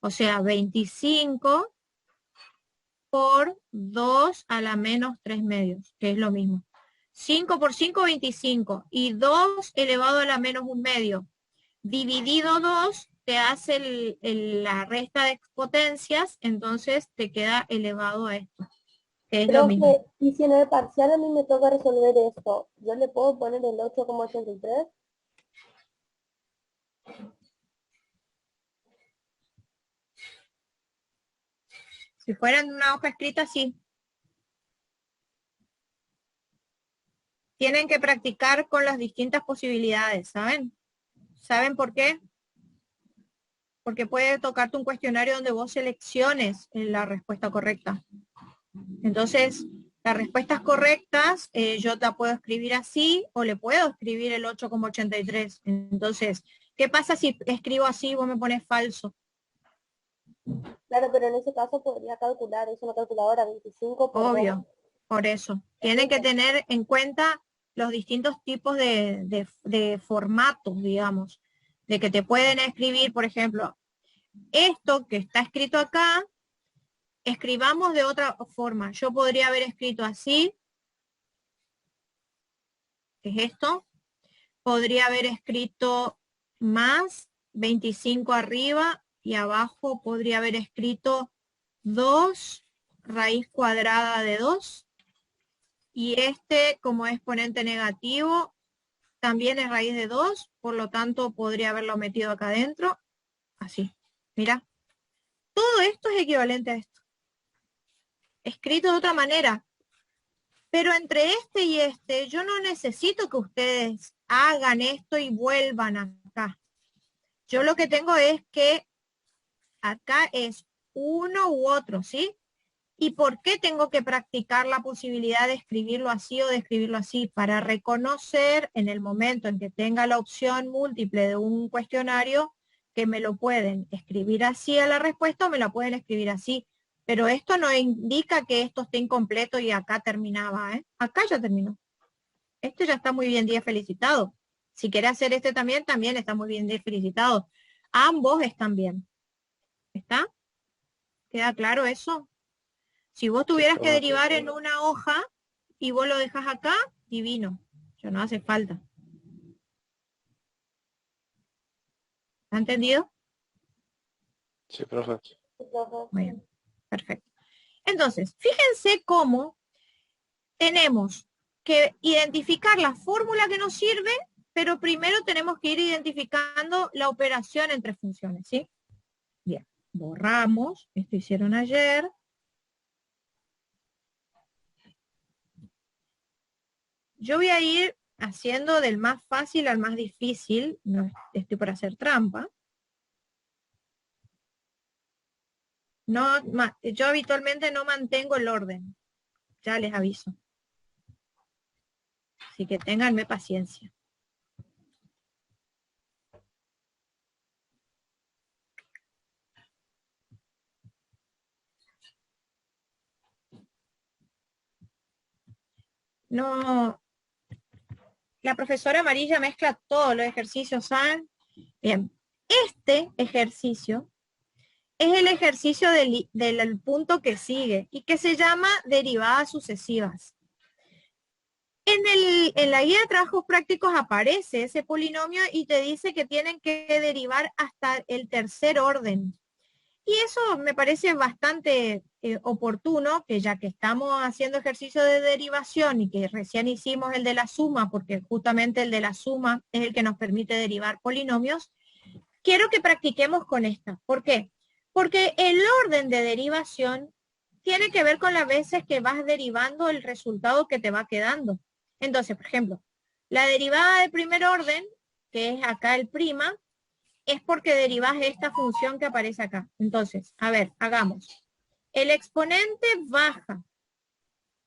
O sea, 25 por 2 a la menos 3 medios, que es lo mismo. 5 por 5, 25. Y 2 elevado a la menos 1 medio. Dividido 2 te hace la resta de exponencias, entonces te queda elevado a esto, que es lo mismo. Profe, y si en el parcial a mí me toca resolver esto, ¿yo le puedo poner el 8,83? Si fuera en una hoja escrita, sí. Tienen que practicar con las distintas posibilidades, ¿saben? ¿Saben por qué? Porque puede tocarte un cuestionario donde vos selecciones la respuesta correcta. Entonces, las respuestas correctas, yo la puedo escribir así o le puedo escribir el 8,83. Entonces, ¿qué pasa si escribo así y vos me pones falso? Claro, pero en ese caso podría calcular, es una calculadora 25 por 2. Obvio, por eso. Tienen que tener en cuenta los distintos tipos de formatos, digamos, de que te pueden escribir, por ejemplo, esto que está escrito acá, escribamos de otra forma. Yo podría haber escrito así, que es esto. Podría haber escrito más 25 arriba y abajo podría haber escrito 2 raíz cuadrada de 2. Y este, como exponente negativo, también es raíz de 2, por lo tanto podría haberlo metido acá adentro, así. Mira, todo esto es equivalente a esto. Escrito de otra manera. Pero entre este y este, yo no necesito que ustedes hagan esto y vuelvan acá. Yo lo que tengo es que acá es uno u otro, ¿sí? ¿Y por qué tengo que practicar la posibilidad de escribirlo así o de escribirlo así? Para reconocer en el momento en que tenga la opción múltiple de un cuestionario que me lo pueden escribir así a la respuesta o me la pueden escribir así. Pero esto no indica que esto esté incompleto y acá terminaba, ¿eh? Acá ya terminó. Este ya está muy bien, día felicitado. Si quiere hacer este también, también está muy bien, día felicitado. Ambos están bien. ¿Está? ¿Queda claro eso? Si vos Sí, tuvieras que profe. derivar en una hoja y vos lo dejas acá, divino. Ya no hace falta. ¿Ha entendido? Sí, profe. Muy bien. Perfecto. Entonces, fíjense cómo tenemos que identificar la fórmula que nos sirve, pero primero tenemos que ir identificando la operación entre funciones, ¿sí? Bien, borramos. Esto hicieron ayer. Yo voy a ir haciendo del más fácil al más difícil. No estoy por hacer trampa. No, yo habitualmente no mantengo el orden, ya les aviso. Así que ténganme paciencia. No, la profesora Amarilla mezcla todos los ejercicios, ¿saben? Bien, este ejercicio es el ejercicio del punto que sigue y que se llama derivadas sucesivas. En la guía de trabajos prácticos aparece ese polinomio y te dice que tienen que derivar hasta el tercer orden. Y eso me parece bastante oportuno, que ya que estamos haciendo ejercicio de derivación y que recién hicimos el de la suma, porque justamente el de la suma es el que nos permite derivar polinomios, quiero que practiquemos con esta. ¿Por qué? Porque el orden de derivación tiene que ver con las veces que vas derivando el resultado que te va quedando. Entonces, por ejemplo, la derivada de primer orden, que es acá el prima, es porque derivas esta función que aparece acá. Entonces, a ver, hagamos. El exponente baja.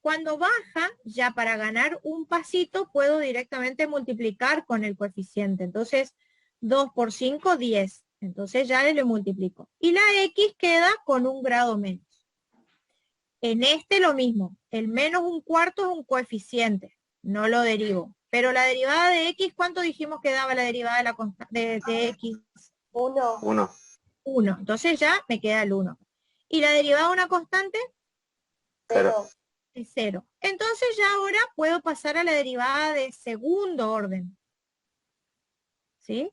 Cuando baja, ya para ganar un pasito, puedo directamente multiplicar con el coeficiente. Entonces, 2 por 5, 10. Entonces ya le multiplico. Y la X queda con un grado menos. En este lo mismo. El menos un cuarto es un coeficiente. No lo derivo. Pero la derivada de X, ¿cuánto dijimos que daba la derivada de X? 1. 1. 1. Entonces ya me queda el 1. Y la derivada de una constante 0. es 0. Entonces ya ahora puedo pasar a la derivada de segundo orden. ¿Sí?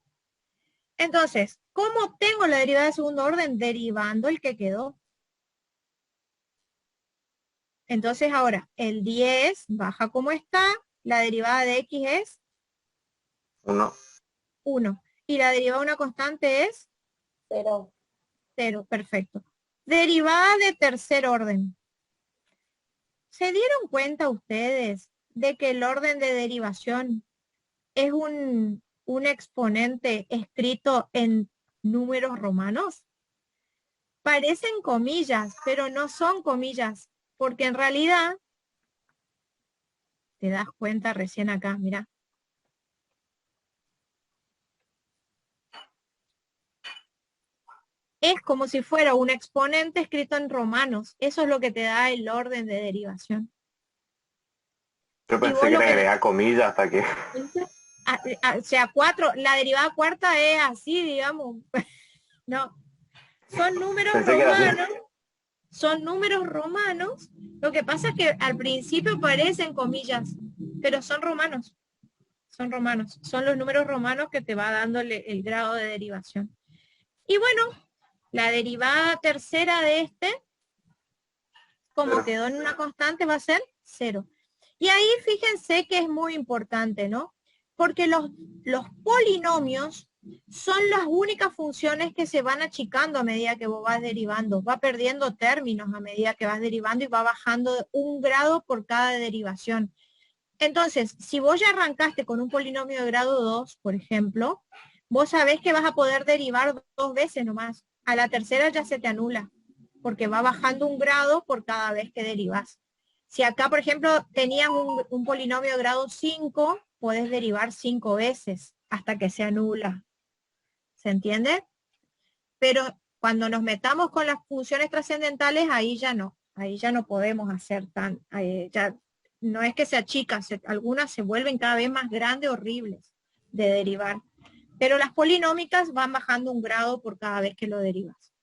Entonces, ¿cómo obtengo la derivada de segundo orden? Derivando el que quedó. Entonces ahora, el 10 baja como está, la derivada de x es 1. 1. Y la derivada de una constante es 0. 0. Perfecto. Derivada de tercer orden. ¿Se dieron cuenta ustedes de que el orden de derivación es un exponente escrito en números romanos? Parecen comillas, pero no son comillas, porque en realidad, te das cuenta recién acá, mira. Es como si fuera un exponente escrito en romanos. Eso es lo que te da el orden de derivación. Yo Y pensé vos que lo era que... agregar comillas hasta que... O sea, 4, la derivada cuarta es así, digamos. No, son números Pensé que era así. romanos. Son números romanos. Lo que pasa es que al principio parecen comillas, pero son romanos. Son romanos. Son los números romanos que te va dándole el grado de derivación. Y bueno, la derivada tercera de este, como Cero. quedó en una constante, va a ser 0. Y ahí fíjense que es muy importante, ¿no? Porque los polinomios son las únicas funciones que se van achicando a medida que vos vas derivando. Va perdiendo términos a medida que vas derivando y va bajando un grado por cada derivación. Entonces, si vos ya arrancaste con un polinomio de grado 2, por ejemplo, vos sabés que vas a poder derivar 2 veces nomás. A la tercera ya se te anula, porque va bajando un grado por cada vez que derivas. Si acá, por ejemplo, tenías un polinomio de grado 5, podés derivar 5 veces hasta que se anula. ¿Se entiende? Pero cuando nos metamos con las funciones trascendentales, ahí ya no podemos hacer ya no es que se achican, algunas se vuelven cada vez más grandes, horribles de derivar. Pero las polinómicas van bajando un grado por cada vez que lo derivas.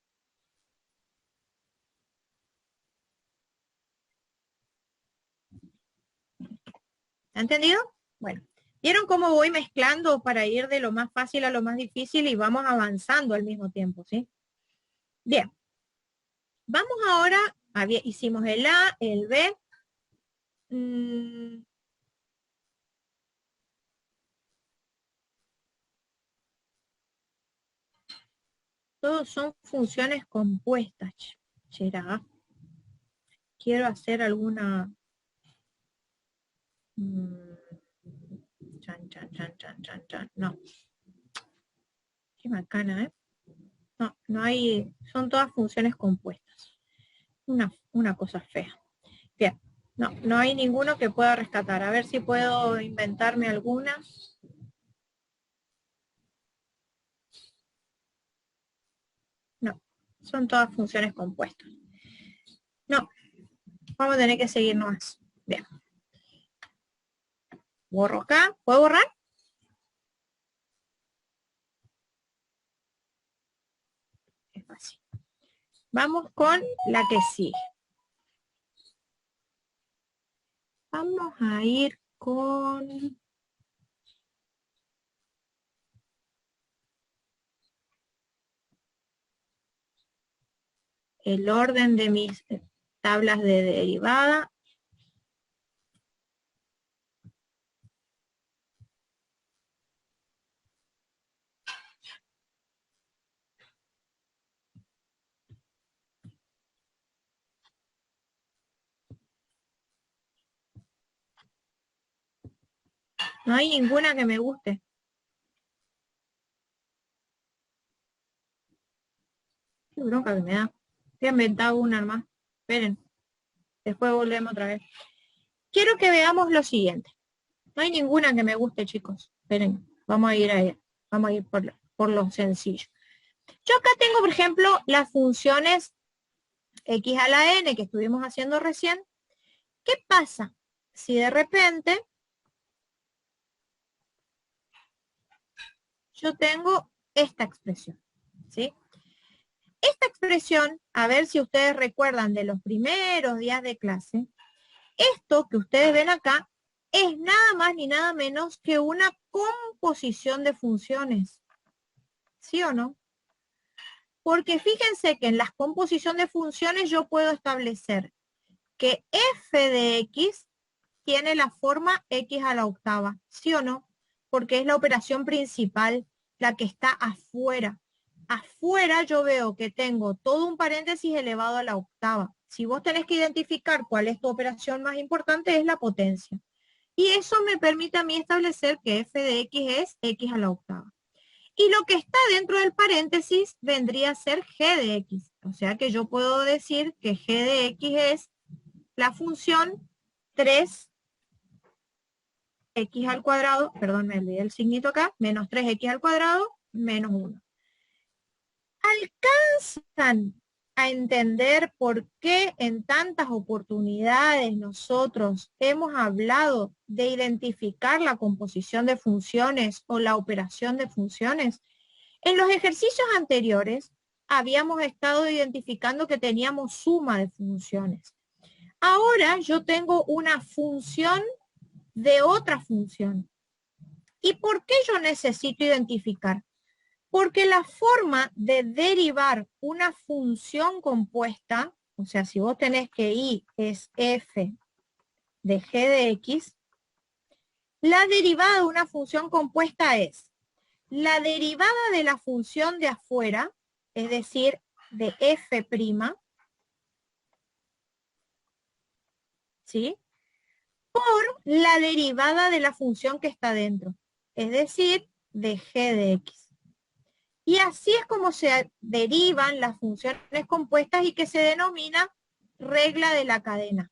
¿Ha entendido? Bueno, ¿vieron cómo voy mezclando para ir de lo más fácil a lo más difícil y vamos avanzando al mismo tiempo, ¿sí? Bien. Vamos ahora, hicimos el A, el B. Todos son funciones compuestas. ¿Será? Quiero hacer alguna... No. Qué macana, ¿eh? No, no hay... Son todas funciones compuestas. Una cosa fea. Bien. No hay ninguno que pueda rescatar. A ver si puedo inventarme alguna. No. Son todas funciones compuestas. No. Vamos a tener que seguir nomás. Bien. Borro acá. ¿Puedo borrar? Es fácil. Vamos con la que sigue. Vamos a ir con... el orden de mis tablas de derivada. No hay ninguna que me guste. Qué bronca que me da. He inventado una más. Esperen. Después volvemos otra vez. Quiero que veamos lo siguiente. No hay ninguna que me guste, chicos. Esperen. Vamos a ir ahí. Vamos a ir por lo sencillo. Yo acá tengo, por ejemplo, las funciones x a la n que estuvimos haciendo recién. ¿Qué pasa si de repente yo tengo esta expresión? ¿Sí? expresión, a ver si ustedes recuerdan de los primeros días de clase, esto que ustedes ven acá es nada más ni nada menos que una composición de funciones. ¿Sí o no? Porque fíjense que en la composición de funciones yo puedo establecer que f de x tiene la forma x a la octava. ¿Sí o no? Porque es la operación principal, la que está afuera. Afuera yo veo que tengo todo un paréntesis elevado a la octava. Si vos tenés que identificar cuál es tu operación más importante, es la potencia. Y eso me permite a mí establecer que f de x es x a la octava. Y lo que está dentro del paréntesis vendría a ser g de x. O sea que yo puedo decir que g de x es la función 3x al cuadrado, perdón, me olvidé el signito acá, menos 3x al cuadrado menos 1. ¿Alcanzan a entender por qué en tantas oportunidades nosotros hemos hablado de identificar la composición de funciones o la operación de funciones? En los ejercicios anteriores habíamos estado identificando que teníamos suma de funciones. Ahora yo tengo una función de otra función. ¿Y por qué yo necesito identificar? Porque la forma de derivar una función compuesta, o sea, si vos tenés que y es f de g de x, la derivada de una función compuesta es la derivada de la función de afuera, es decir, de f', ¿sí? Por la derivada de la función que está dentro, es decir, de g de x. Y así es como se derivan las funciones compuestas y que se denomina regla de la cadena.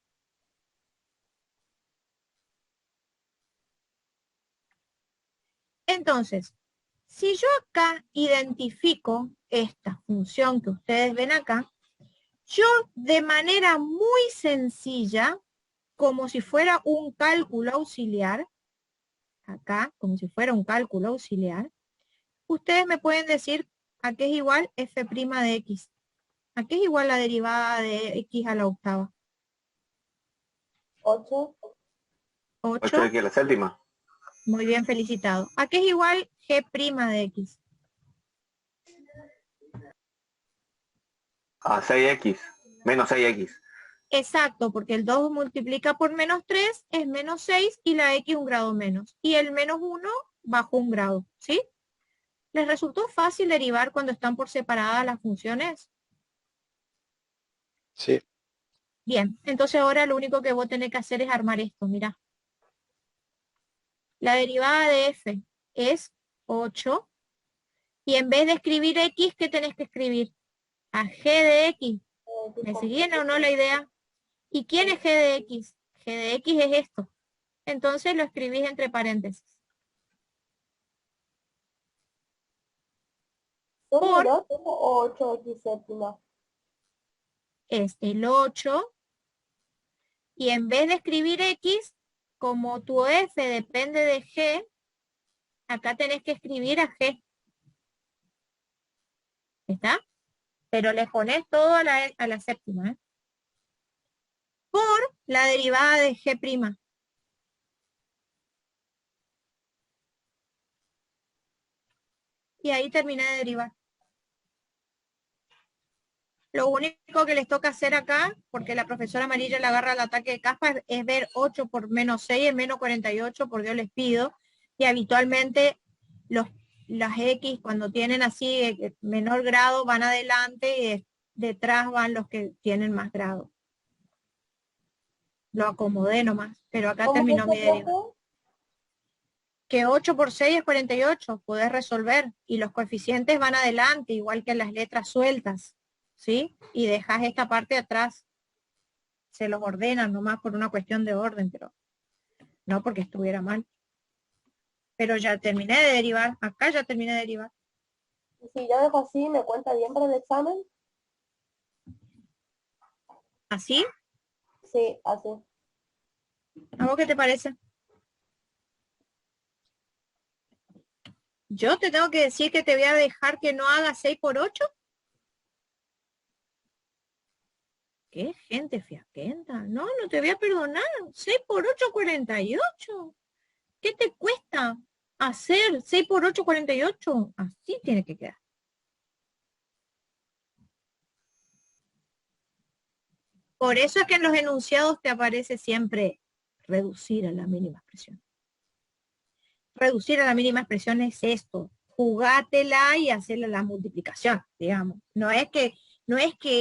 Entonces, si yo acá identifico esta función que ustedes ven acá, yo de manera muy sencilla, como si fuera un cálculo auxiliar, acá, como si fuera un cálculo auxiliar, ustedes me pueden decir a qué es igual f' de x. ¿A qué es igual la derivada de x a la octava? 8. 8 8. aquí a la séptima. Muy bien, felicitado. ¿A qué es igual g' de x? A 6x. Menos 6x. Exacto, porque el 2 multiplica por menos 3 es menos 6 y la x un grado menos. Y el menos 1 bajo un grado, ¿sí? ¿Les resultó fácil derivar cuando están por separadas las funciones? Sí. Bien, entonces ahora lo único que vos tenés que hacer es armar esto, mira. La derivada de f es 8 y en vez de escribir x, ¿qué tenés que escribir? A g de x. ¿Me siguen o no la idea? ¿Y quién es g de x? G de x es esto. Entonces lo escribís entre paréntesis. ¿Son el Por 8 o 8x séptima? es el 8 y en vez de escribir x, como tu f depende de g, acá tenés que escribir a g. ¿Está? Pero le pones todo a la séptima. ¿Eh? Por la derivada de g'. Y ahí terminé de derivar. Lo único que les toca hacer acá, porque la profesora Amarilla le agarra el ataque de caspa, es ver 8 por menos 6 es menos 48, por Dios les pido. Y habitualmente las X cuando tienen así menor grado van adelante y detrás van los que tienen más grado. Lo acomodé nomás, pero acá ¿Cómo terminó que mi se deriva. profe? Que 8 por 6 es 48, podés resolver. Y los coeficientes van adelante, igual que las letras sueltas, ¿sí? Y dejas esta parte atrás. Se los ordenan nomás por una cuestión de orden, pero no porque estuviera mal. Pero ya terminé de derivar, acá ya terminé de derivar. Y si yo dejo así, ¿me cuenta bien para el examen? ¿Así? Sí, así. ¿A vos qué te parece? Yo te tengo que decir que te voy a dejar que no hagas 6 por 8. ¿Qué gente fiaquenta? No, no te voy a perdonar. 6 por 8, 48. ¿Qué te cuesta hacer 6 por 8, 48? Así tiene que quedar. Por eso es que en los enunciados te aparece siempre reducir a la mínima expresión. Reducir a la mínima expresión es esto, jugátela y hacerle la multiplicación, digamos. No es que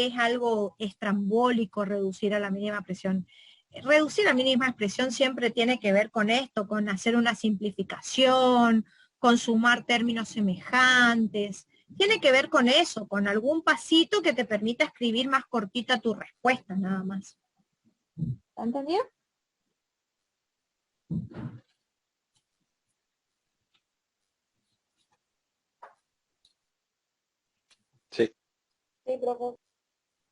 es algo estrambólico reducir a la mínima expresión. Reducir a la mínima expresión siempre tiene que ver con esto, con hacer una simplificación, con sumar términos semejantes. Tiene que ver con eso, con algún pasito que te permita escribir más cortita tu respuesta, nada más. ¿Entendido? Sí. Sí, profe.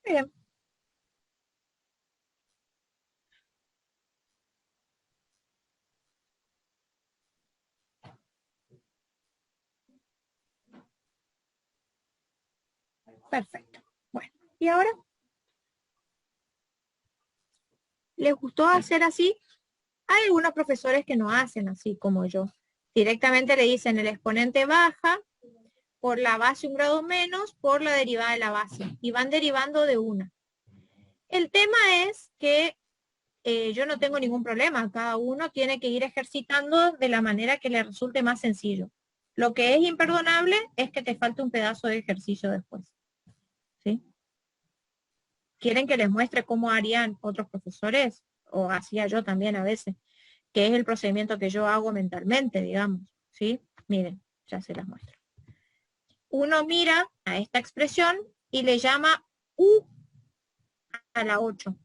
Bien. Perfecto. Bueno, ¿y ahora? ¿Les gustó hacer así? Hay algunos profesores que no hacen así como yo. Directamente le dicen el exponente baja por la base un grado menos por la derivada de la base. Y van derivando de una. El tema es que yo no tengo ningún problema. Cada uno tiene que ir ejercitando de la manera que le resulte más sencillo. Lo que es imperdonable es que te falte un pedazo de ejercicio después. ¿Sí? ¿Quieren que les muestre cómo harían otros profesores? O hacía yo también a veces, que es el procedimiento que yo hago mentalmente, digamos. ¿Sí? Miren, ya se las muestro. Uno mira a esta expresión y le llama U a la 8.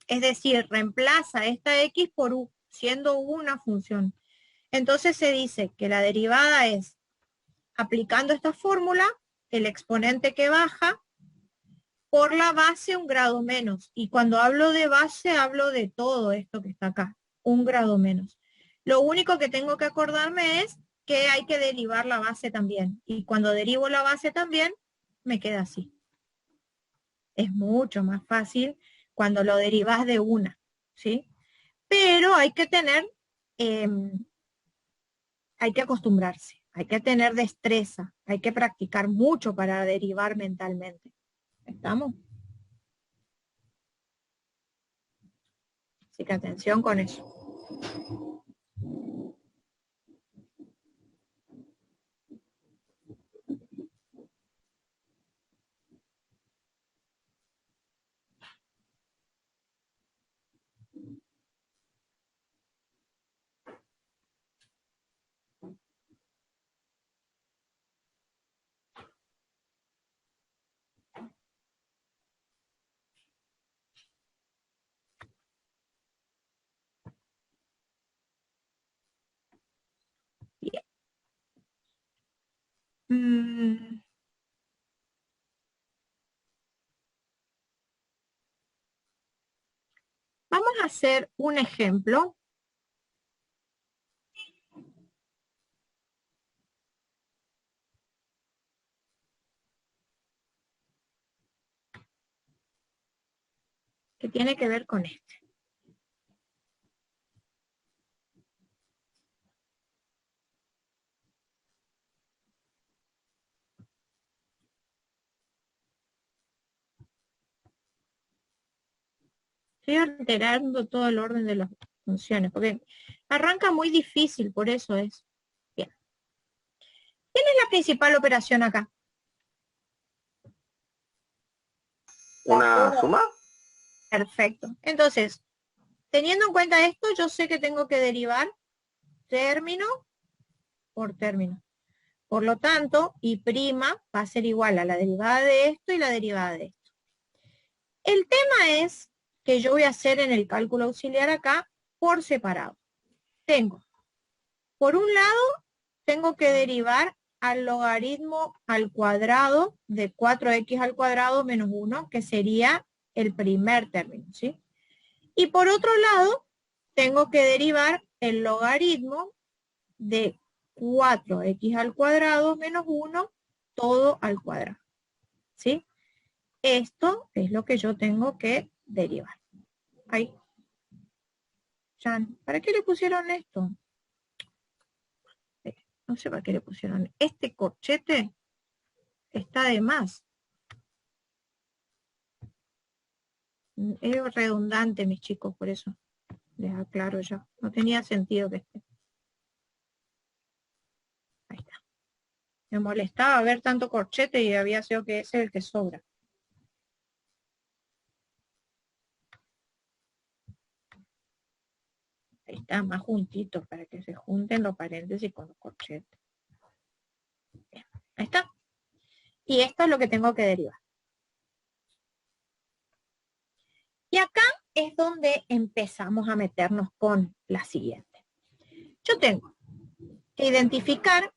Es decir, reemplaza esta X por U, siendo U una función. Entonces se dice que la derivada es, aplicando esta fórmula, el exponente que baja por la base un grado menos. Y cuando hablo de base, hablo de todo esto que está acá, un grado menos. Lo único que tengo que acordarme es que hay que derivar la base también. Y cuando derivo la base también, me queda así. Es mucho más fácil cuando lo derivas de una, ¿sí? Pero hay que tener, hay que acostumbrarse, hay que tener destreza, hay que practicar mucho para derivar mentalmente. ¿Estamos? Así que atención con eso. Bien. Vamos a hacer un ejemplo. Que tiene que ver con este. Estoy alterando todo el orden de las funciones, porque arranca muy difícil, por eso es. Bien. ¿Quién es la principal operación acá? ¿Una suma? Perfecto. Entonces, teniendo en cuenta esto, yo sé que tengo que derivar término por término. Por lo tanto, I' va a ser igual a la derivada de esto y la derivada de esto. El tema es que yo voy a hacer en el cálculo auxiliar acá por separado. Tengo, por un lado, tengo que derivar al logaritmo al cuadrado de 4x al cuadrado menos 1, que sería el primer término, ¿sí? Y por otro lado, tengo que derivar el logaritmo de 4x al cuadrado menos 1, todo al cuadrado, ¿sí? Esto es lo que yo tengo que derivar. Ahí. Chan, ¿para qué le pusieron esto? No sé para qué le pusieron. Este corchete está de más. Es redundante, mis chicos, por eso. Les aclaro ya. No tenía sentido que esté. Ahí está. Me molestaba ver tanto corchete y había sido que ese es el que sobra. Ahí está, más juntitos para que se junten los paréntesis con los corchetes. Bien, ahí está. Y esto es lo que tengo que derivar. Y acá es donde empezamos a meternos con la siguiente. Yo tengo que identificar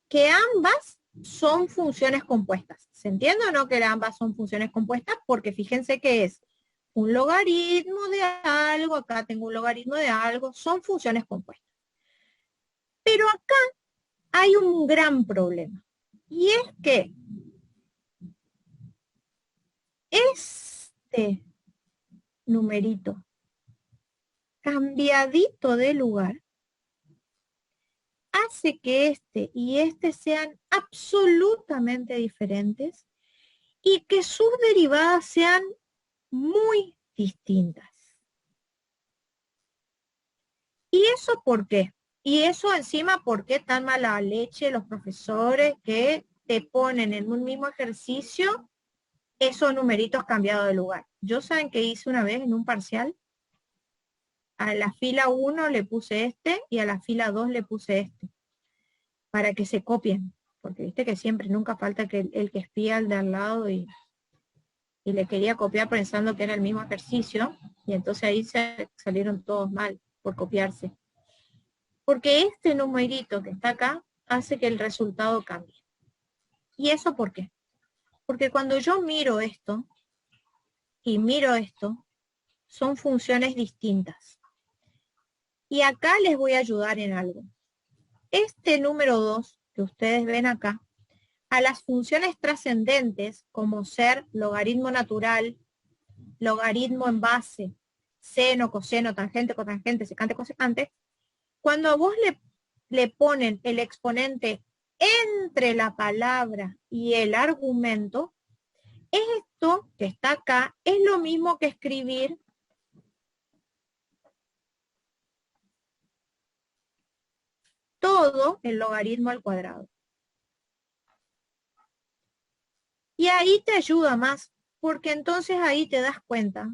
que ambas son funciones compuestas. ¿Se entiende o no que ambas son funciones compuestas? Porque fíjense que es un logaritmo de algo, acá tengo un logaritmo de algo, son funciones compuestas. Pero acá hay un gran problema. Y es que este numerito cambiadito de lugar hace que este y este sean absolutamente diferentes y que sus derivadas sean muy distintas. ¿Y eso por qué? Y eso encima, ¿por qué tan mala leche los profesores que te ponen en un mismo ejercicio esos numeritos cambiados de lugar? Yo saben que hice una vez en un parcial, a la fila 1 le puse este y a la fila 2 le puse este, para que se copien, porque viste que siempre nunca falta que el que espía al de al lado y le quería copiar pensando que era el mismo ejercicio, y entonces ahí salieron todos mal por copiarse. Porque este numerito que está acá hace que el resultado cambie. ¿Y eso por qué? Porque cuando yo miro esto y miro esto, son funciones distintas. Y acá les voy a ayudar en algo. Este número 2 que ustedes ven acá, a las funciones trascendentes, como ser logaritmo natural, logaritmo en base, seno, coseno, tangente, cotangente, secante, cosecante, cuando a vos le ponen el exponente entre la palabra y el argumento, esto que está acá es lo mismo que escribir todo el logaritmo al cuadrado. Y ahí te ayuda más, porque entonces ahí te das cuenta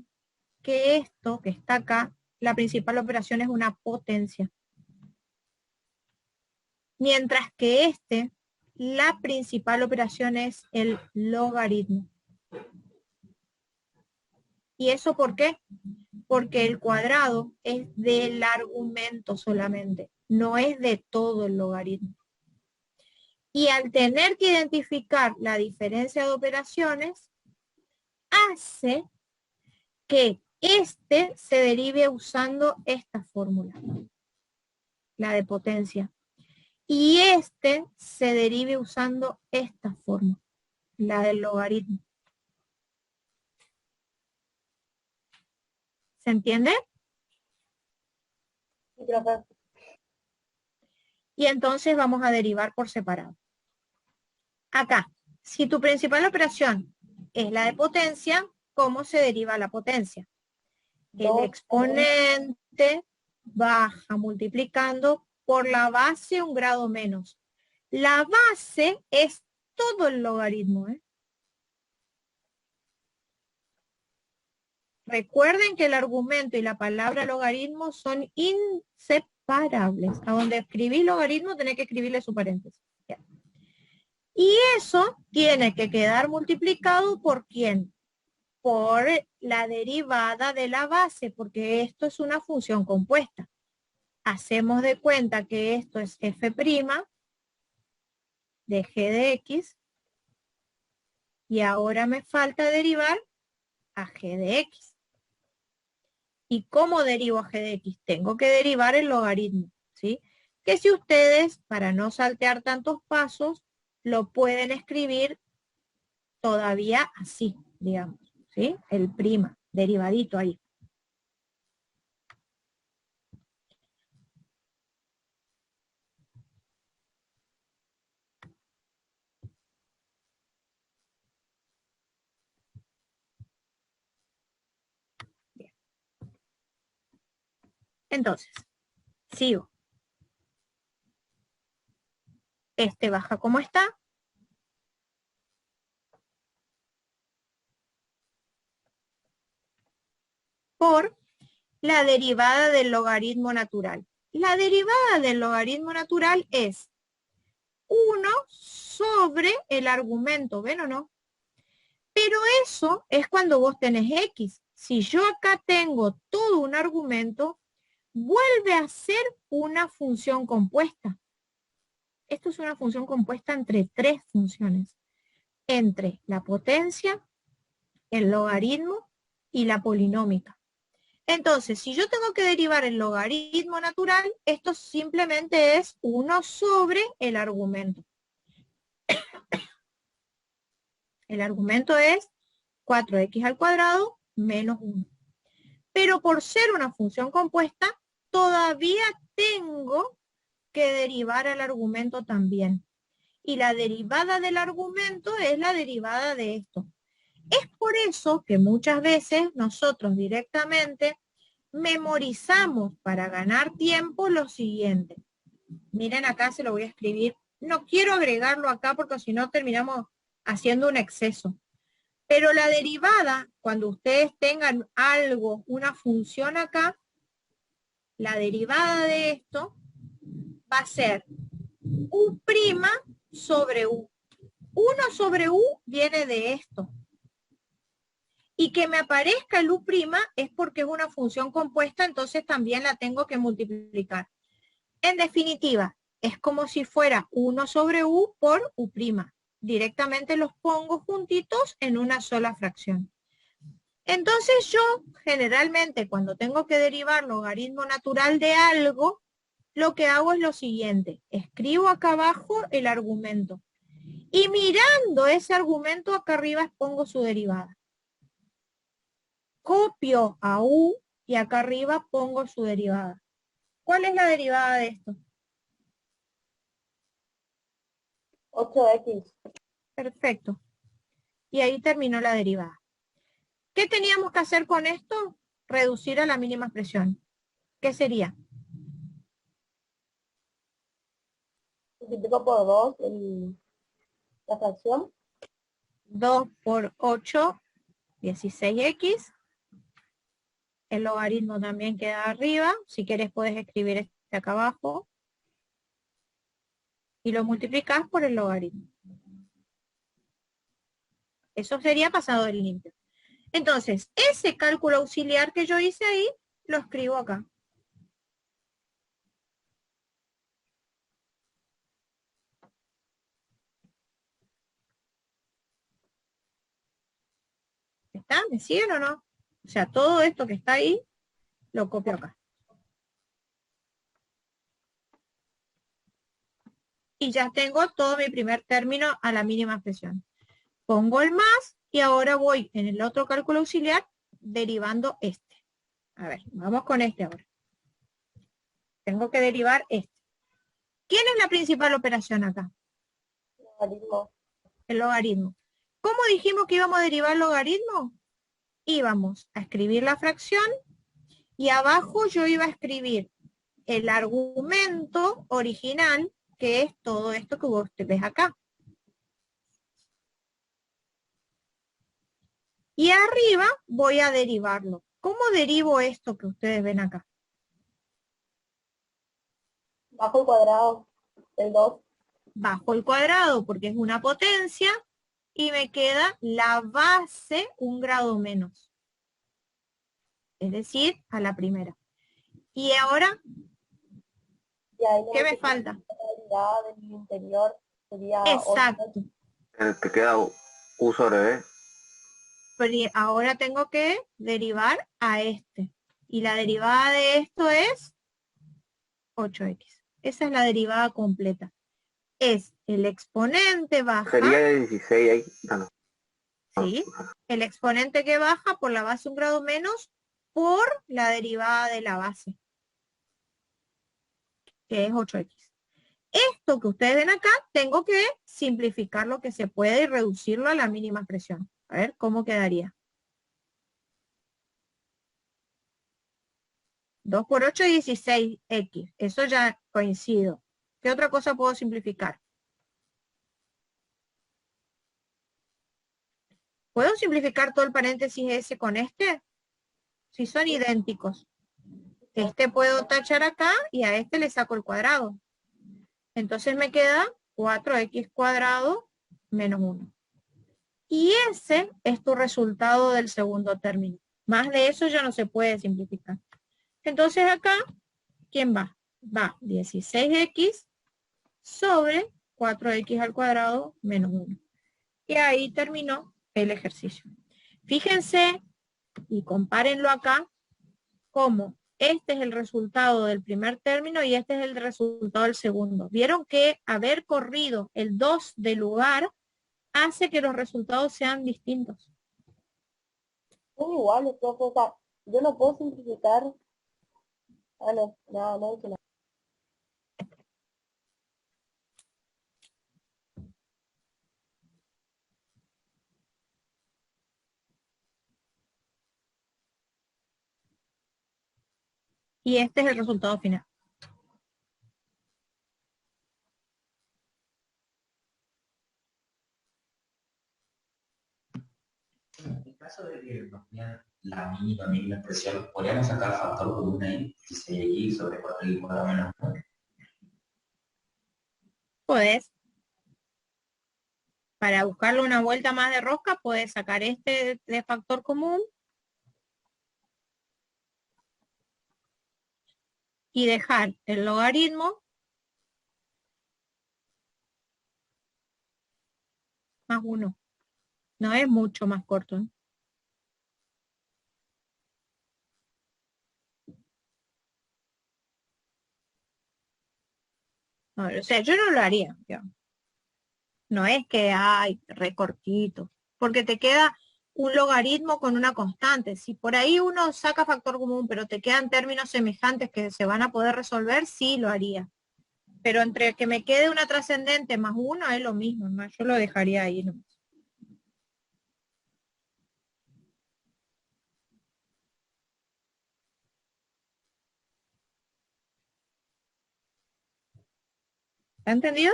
que esto que está acá, la principal operación es una potencia. Mientras que la principal operación es el logaritmo. ¿Y eso por qué? Porque el cuadrado es del argumento solamente, no es de todo el logaritmo. Y al tener que identificar la diferencia de operaciones, hace que se derive usando esta fórmula, la de potencia. Y se derive usando esta fórmula, la del logaritmo. ¿Se entiende? Sí, profe. Y entonces vamos a derivar por separado. Acá, si tu principal operación es la de potencia, ¿cómo se deriva la potencia? El exponente baja multiplicando por la base un grado menos. La base es todo el logaritmo, ¿eh? Recuerden que el argumento y la palabra logaritmo son inseparables. A donde escribís logaritmo, tenés que escribirle su paréntesis. Ya. Y eso tiene que quedar multiplicado ¿por quién? Por la derivada de la base, porque esto es una función compuesta. Hacemos de cuenta que esto es f' de g de x, y ahora me falta derivar a g de x. ¿Y cómo derivo a g de x? Tengo que derivar el logaritmo, ¿sí? Que si ustedes, para no saltear tantos pasos, lo pueden escribir todavía así, digamos, ¿sí? El prima. derivadito ahí. Bien. Entonces, sigo. Este baja como está. Por la derivada del logaritmo natural. La derivada del logaritmo natural es 1 sobre el argumento, ¿ven o no? Pero eso es cuando vos tenés X. Si yo acá tengo todo un argumento, vuelve a ser una función compuesta. Esto es una función compuesta entre tres funciones. Entre la potencia, el logaritmo y la polinómica. Entonces, si yo tengo que derivar el logaritmo natural, esto simplemente es 1 sobre el argumento. El argumento es 4x al cuadrado menos 1. Pero por ser una función compuesta, todavía tengo que derivar el argumento también. Y la derivada del argumento es la derivada de esto. Es por eso que muchas veces nosotros directamente memorizamos para ganar tiempo lo siguiente. Miren acá, se lo voy a escribir. No quiero agregarlo acá porque si no terminamos haciendo un exceso. Pero la derivada, cuando ustedes tengan algo, una función acá, la derivada de esto va a ser U' sobre U. 1 sobre U viene de esto. Y que me aparezca el U' es porque es una función compuesta, entonces también la tengo que multiplicar. En definitiva, es como si fuera 1 sobre U por U'. Directamente los pongo juntitos en una sola fracción. Entonces yo generalmente cuando tengo que derivar logaritmo natural de algo, lo que hago es lo siguiente. Escribo acá abajo el argumento. Y mirando ese argumento acá arriba pongo su derivada. Copio a U y acá arriba pongo su derivada. ¿Cuál es la derivada de esto? 8x. Perfecto. Y ahí terminó la derivada. ¿Qué teníamos que hacer con esto? Reducir a la mínima expresión. ¿Qué sería? Multiplico por 2 la fracción. 2 por 8, 16x. El logaritmo también queda arriba. Si quieres puedes escribir este acá abajo. Y lo multiplicas por el logaritmo. Eso sería pasado del limpio. Entonces, ese cálculo auxiliar que yo hice ahí, lo escribo acá. ¿Está? ¿Me siguen o no? O sea, todo esto que está ahí, lo copio acá. Y ya tengo todo mi primer término a la mínima expresión. Pongo el más y ahora voy en el otro cálculo auxiliar derivando este. A ver, vamos con este ahora. Tengo que derivar este. ¿Quién es la principal operación acá? Logaritmo. El logaritmo. ¿Cómo dijimos que íbamos a derivar el logaritmo? Íbamos a escribir la fracción y abajo yo iba a escribir el argumento original, que es todo esto que vos ves acá. Y arriba voy a derivarlo. ¿Cómo derivo esto que ustedes ven acá? Bajo el cuadrado del 2. Bajo el cuadrado, porque es una potencia, y me queda la base 1 grado menos. Es decir, a la primera. Y ahora, ¿qué me falta? La derivada del interior sería Exacto. Te queda U sobre B. Pero ahora tengo que derivar a este. Y la derivada de esto es 8x. Esa es la derivada completa. Es el exponente baja. Sería 16X. No. ¿sí? El exponente que baja por la base 1 grado menos por la derivada de la base, que es 8x. Esto que ustedes ven acá, tengo que simplificar lo que se puede y reducirlo a la mínima expresión. A ver, ¿cómo quedaría? 2 por 8 es 16x. Eso ya coincido. ¿Qué otra cosa puedo simplificar? ¿Puedo simplificar todo el paréntesis S con este? Si son idénticos. Este puedo tachar acá y a este le saco el cuadrado. Entonces me queda 4x cuadrado menos 1. Y ese es tu resultado del segundo término. Más de eso ya no se puede simplificar. Entonces acá, ¿quién va? Va 16x sobre 4x al cuadrado menos 1. Y ahí terminó el ejercicio. Fíjense y compárenlo acá como este es el resultado del primer término y este es el resultado del segundo. Vieron que haber corrido el 2 de lugar hace que los resultados sean distintos. Son iguales, profe, o sea, yo no puedo simplificar. Ah, no, no he hecho nada. Y este es el resultado final. En el caso de que nos pidan la mínima expresión, ¿podríamos sacar factor común ahí? 16x sobre 4x cuadrado menos 1. Podés, para buscarle una vuelta más de rosca, podés sacar este de factor común y dejar el logaritmo más 1. No es mucho más corto, ¿eh? No, o sea, yo no lo haría. Digamos. No es que hay recortito, porque te queda un logaritmo con una constante. Si por ahí uno saca factor común, pero te quedan términos semejantes que se van a poder resolver, sí lo haría. Pero entre que me quede una trascendente más 1 es lo mismo, ¿no? Yo lo dejaría ahí, ¿no? ¿Está entendido?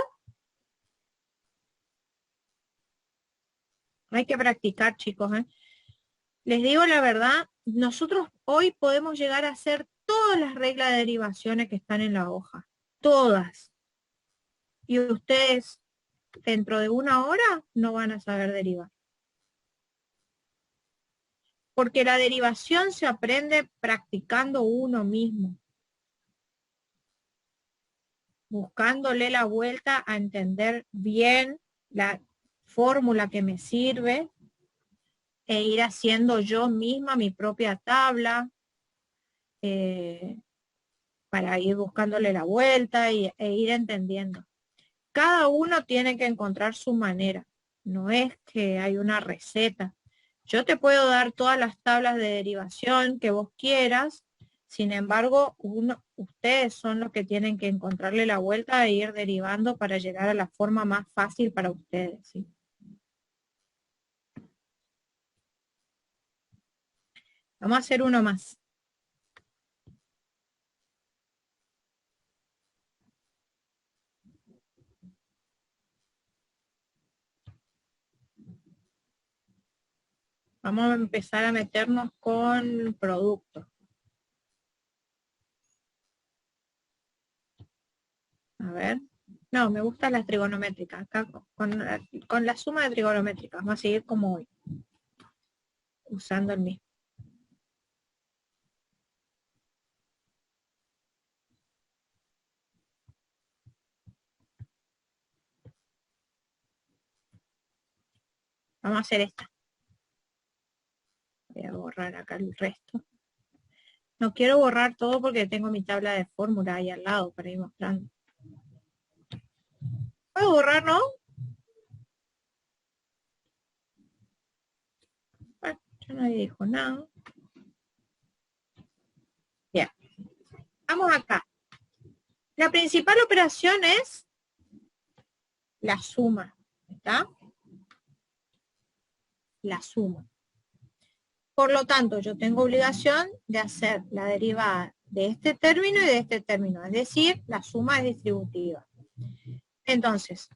Hay que practicar, chicos, ¿eh? Les digo la verdad, nosotros hoy podemos llegar a hacer todas las reglas de derivaciones que están en la hoja. Todas. Y ustedes, dentro de 1 hora, no van a saber derivar. Porque la derivación se aprende practicando uno mismo. Buscándole la vuelta a entender bien la fórmula que me sirve e ir haciendo yo misma mi propia tabla para ir buscándole la vuelta e ir entendiendo. Cada uno tiene que encontrar su manera. No es que hay una receta. Yo te puedo dar todas las tablas de derivación que vos quieras. Sin embargo, ustedes son los que tienen que encontrarle la vuelta e ir derivando para llegar a la forma más fácil para ustedes. ¿Sí? Vamos a hacer uno más. Vamos a empezar a meternos con productos. A ver. No, me gustan las trigonométricas. Acá con la suma de trigonométricas. Vamos a seguir como hoy. Usando el mismo. Vamos a hacer esta. Voy a borrar acá el resto. No quiero borrar todo porque tengo mi tabla de fórmula ahí al lado para ir mostrando. ¿Puedo borrar, no? Ya nadie dijo nada. Bien. Vamos acá. La principal operación es la suma. ¿Está? La suma. Por lo tanto, yo tengo obligación de hacer la derivada de este término y de este término. Es decir, la suma es distributiva. Entonces,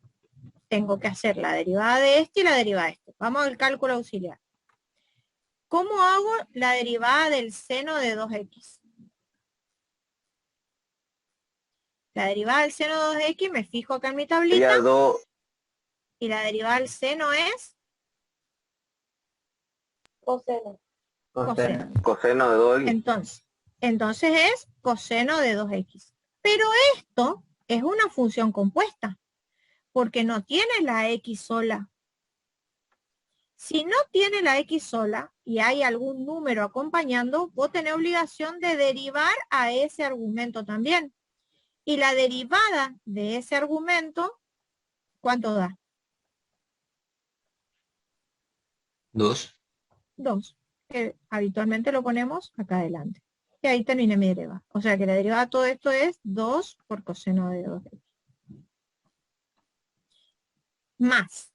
tengo que hacer la derivada de este y la derivada de este. Vamos al cálculo auxiliar. ¿Cómo hago la derivada del seno de 2x? La derivada del seno de 2x me fijo acá en mi tablita. Sería 2. Y la derivada del seno es Coseno. coseno. Coseno de 2x. Entonces es coseno de 2x. Pero esto es una función compuesta, porque no tiene la x sola. Si no tiene la x sola y hay algún número acompañando, vos tenés obligación de derivar a ese argumento también. Y la derivada de ese argumento, ¿cuánto da? 2. 2. Que habitualmente lo ponemos acá adelante. Y ahí terminé mi derivada. O sea que la derivada de todo esto es 2 por coseno de 2x. Más.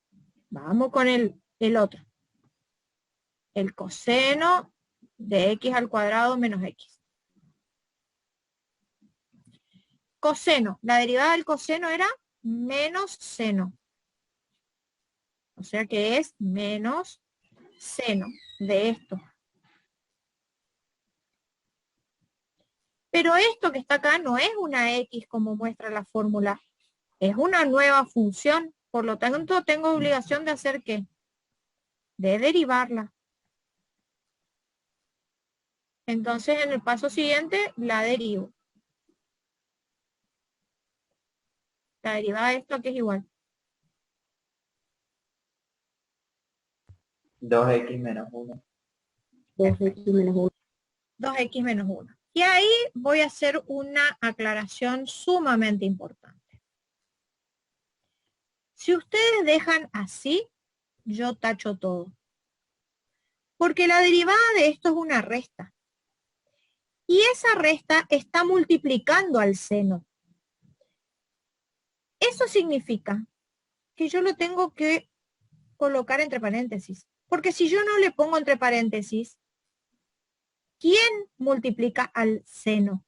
Vamos con el otro. El coseno de x al cuadrado menos x. Coseno. La derivada del coseno era menos seno. O sea que es menos seno de esto. Pero esto que está acá no es una x como muestra la fórmula. Es una nueva función. Por lo tanto, tengo obligación de hacer ¿qué? De derivarla. Entonces, en el paso siguiente, la derivo. La derivada de esto, que es igual. 2x menos 1. 2x menos 1. 2x menos 1. Y ahí voy a hacer una aclaración sumamente importante. Si ustedes dejan así, yo tacho todo. Porque la derivada de esto es una resta. Y esa resta está multiplicando al seno. Eso significa que yo lo tengo que colocar entre paréntesis. Porque si yo no le pongo entre paréntesis, ¿quién multiplica al seno?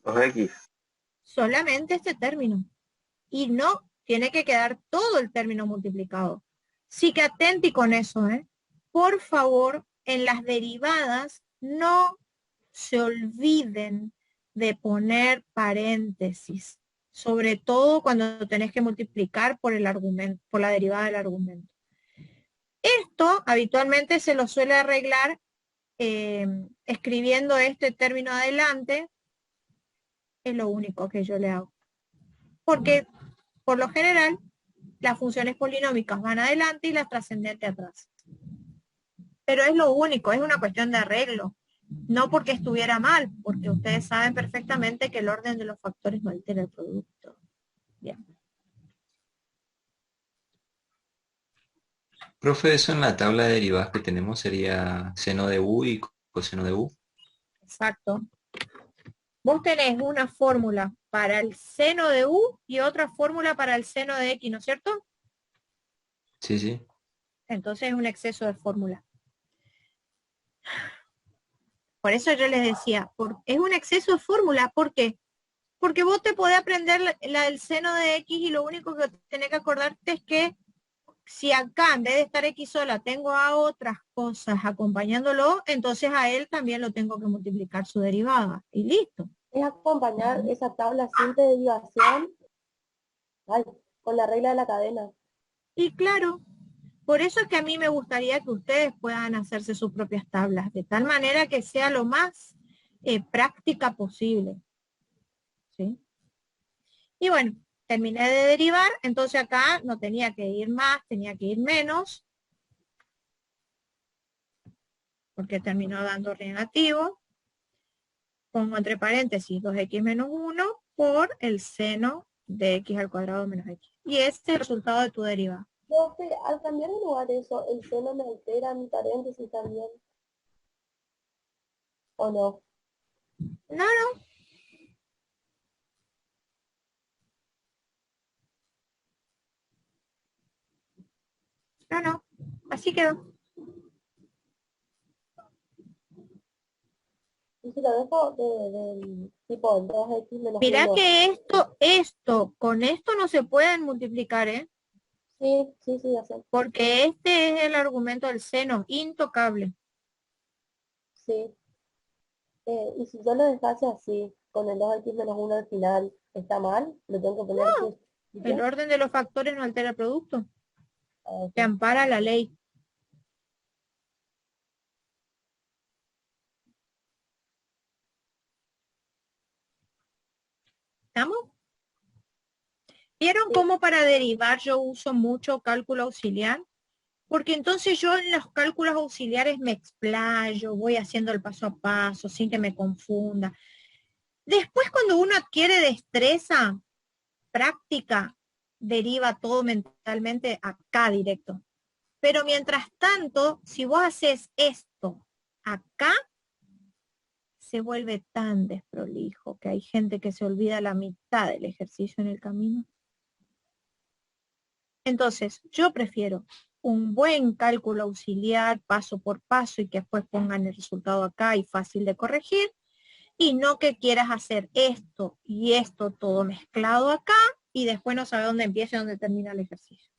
2x. Solamente este término. Y no tiene que quedar todo el término multiplicado. Sí que atenti con eso, ¿eh? Por favor, en las derivadas no se olviden de poner paréntesis, sobre todo cuando tenés que multiplicar por el argumento, por la derivada del argumento. Esto habitualmente se lo suele arreglar escribiendo este término adelante, es lo único que yo le hago. Porque por lo general, las funciones polinómicas van adelante y las trascendentes atrás. Pero es lo único, es una cuestión de arreglo. No porque estuviera mal, porque ustedes saben perfectamente que el orden de los factores no altera el producto. Bien. Profe, eso en la tabla de derivadas que tenemos sería seno de u y coseno de u. Exacto. Vos tenés una fórmula para el seno de u y otra fórmula para el seno de x, ¿no es cierto? Sí, sí. Entonces es un exceso de fórmula. Por eso yo les decía, es un exceso de fórmula. ¿Por qué? Porque vos te podés aprender la del seno de x y lo único que tenés que acordarte es que si acá en vez de estar x sola tengo a otras cosas acompañándolo, entonces a él también lo tengo que multiplicar su derivada. Y listo. Es acompañar esa tabla simple de derivación con la regla de la cadena. Y claro, por eso es que a mí me gustaría que ustedes puedan hacerse sus propias tablas, de tal manera que sea lo más práctica posible. ¿Sí? Y bueno, terminé de derivar, entonces acá no tenía que ir más, tenía que ir menos, porque terminó dando negativo. Pongo entre paréntesis 2x menos 1 por el seno de x al cuadrado menos x. Y este es el resultado de tu derivada. Profe, al cambiar de lugar eso, ¿el seno me altera mi paréntesis también? ¿O no? No, no, no, no. Así quedó. Y si lo dejo del tipo el 2x menos Mirá 1. que con esto no se pueden multiplicar, ¿eh? Sí, sí, sí, ya sé. Porque este es el argumento del seno, intocable. Sí. Y si yo lo dejase así, con el 2x menos 1 al final, ¿está mal? ¿Lo tengo que poner No, el justito? orden de los factores no altera el producto. Ah, Te ok. ampara la ley. ¿Estamos? ¿Vieron Sí. cómo para derivar yo uso mucho cálculo auxiliar? Porque entonces yo en los cálculos auxiliares me explayo, voy haciendo el paso a paso sin que me confunda. Después cuando uno adquiere destreza, práctica, deriva todo mentalmente acá directo. Pero mientras tanto, si vos haces esto acá, se vuelve tan desprolijo que hay gente que se olvida la mitad del ejercicio en el camino. Entonces, yo prefiero un buen cálculo auxiliar paso por paso y que después pongan el resultado acá y fácil de corregir, y no que quieras hacer esto y esto todo mezclado acá y después no sabes dónde empieza y dónde termina el ejercicio.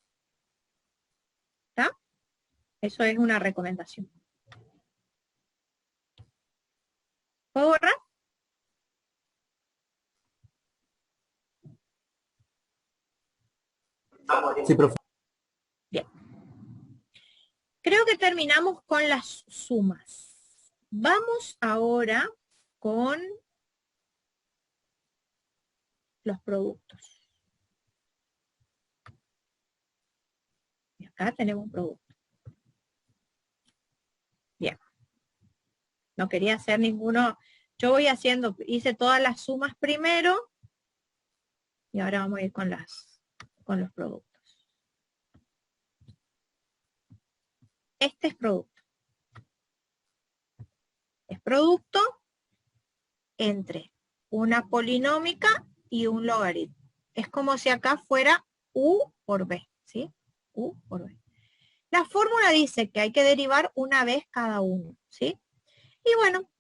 ¿Está? Eso es una recomendación. ¿Puedo borrar? Sí, profe. Bien. Creo que terminamos con las sumas. Vamos ahora con los productos. Y acá tenemos un producto. Bien. No quería hacer ninguno. Yo voy haciendo, hice todas las sumas primero y ahora vamos a ir con los productos. Este es producto. Es producto entre una polinómica y un logaritmo. Es como si acá fuera u por b, ¿sí? U por b. La fórmula dice que hay que derivar una vez cada uno, ¿sí? Y bueno,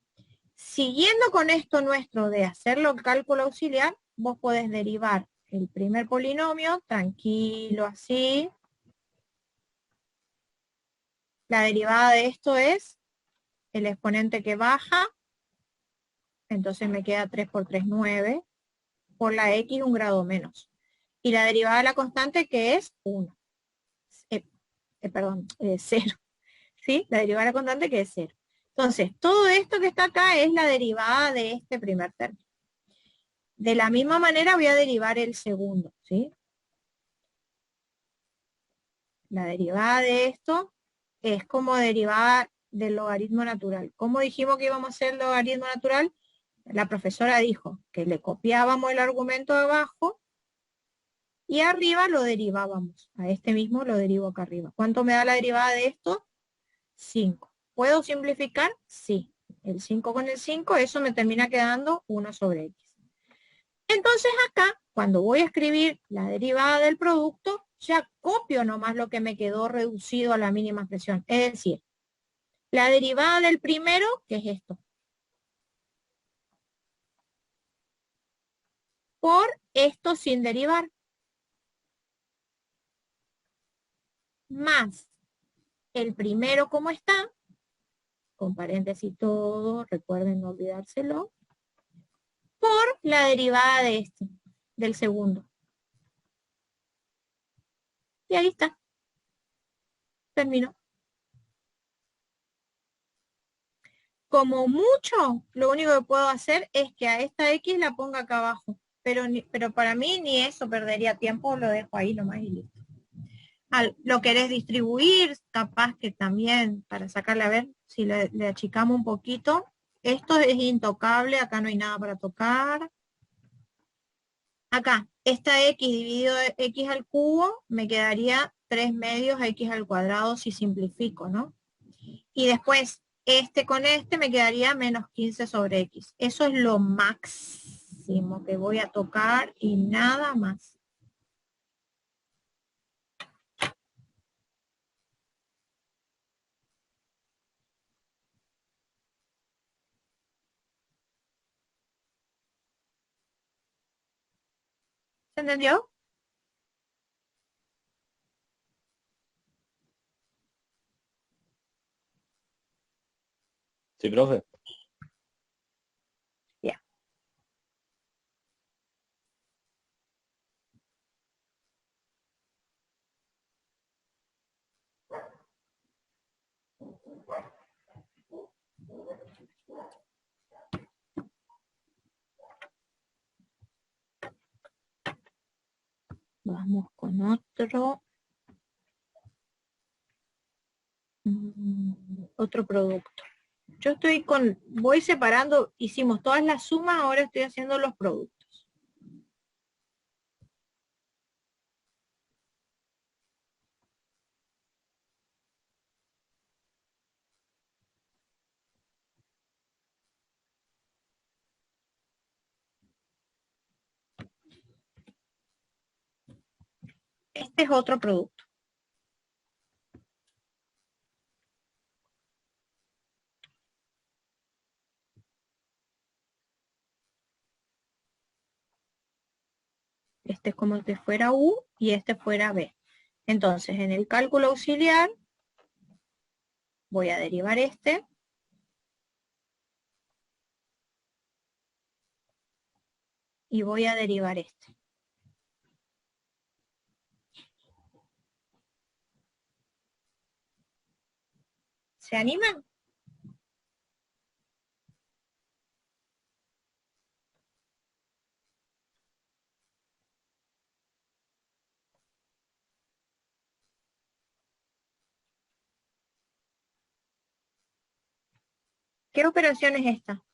siguiendo con esto nuestro de hacerlo en cálculo auxiliar, vos podés derivar el primer polinomio, tranquilo, así. La derivada de esto es el exponente que baja, entonces me queda 3 por 3, 9, por la x un grado menos. Y la derivada de la constante que es 1. Perdón, 0. ¿Sí? La derivada de la constante que es 0. Entonces, todo esto que está acá es la derivada de este primer término. De la misma manera voy a derivar el segundo, ¿sí? La derivada de esto es como derivada del logaritmo natural. ¿Cómo dijimos que íbamos a hacer el logaritmo natural? La profesora dijo que le copiábamos el argumento de abajo y arriba lo derivábamos. A este mismo lo derivo acá arriba. ¿Cuánto me da la derivada de esto? 5. ¿Puedo simplificar? Sí. El 5 con el 5, eso me termina quedando 1 sobre x. Entonces acá, cuando voy a escribir la derivada del producto, ya copio nomás lo que me quedó reducido a la mínima expresión. Es decir, la derivada del primero, que es esto, por esto sin derivar, más el primero como está, con paréntesis todo, recuerden no olvidárselo, por la derivada de este, del segundo. Y ahí está. Terminó. Como mucho, lo único que puedo hacer es que a esta X la ponga acá abajo. Pero para mí ni eso perdería tiempo, lo dejo ahí nomás y listo. Lo querés distribuir, capaz que también, para sacarle a ver, si le achicamos un poquito. Esto es intocable, acá no hay nada para tocar. Acá, esta X dividido de X al cubo, me quedaría 3 medios x al cuadrado si simplifico, ¿no? Y después, este con este me quedaría menos 15 sobre x. Eso es lo máximo que voy a tocar y nada más. ¿Se entendió? Sí, profe. Ya. Vamos con otro. Otro producto. Yo voy separando, hicimos todas las sumas, ahora estoy haciendo los productos. Este es otro producto. Este es como que fuera U y este fuera B. Entonces, en el cálculo auxiliar, voy a derivar este. Y voy a derivar este. ¿Se animan? ¿Qué operación es esta?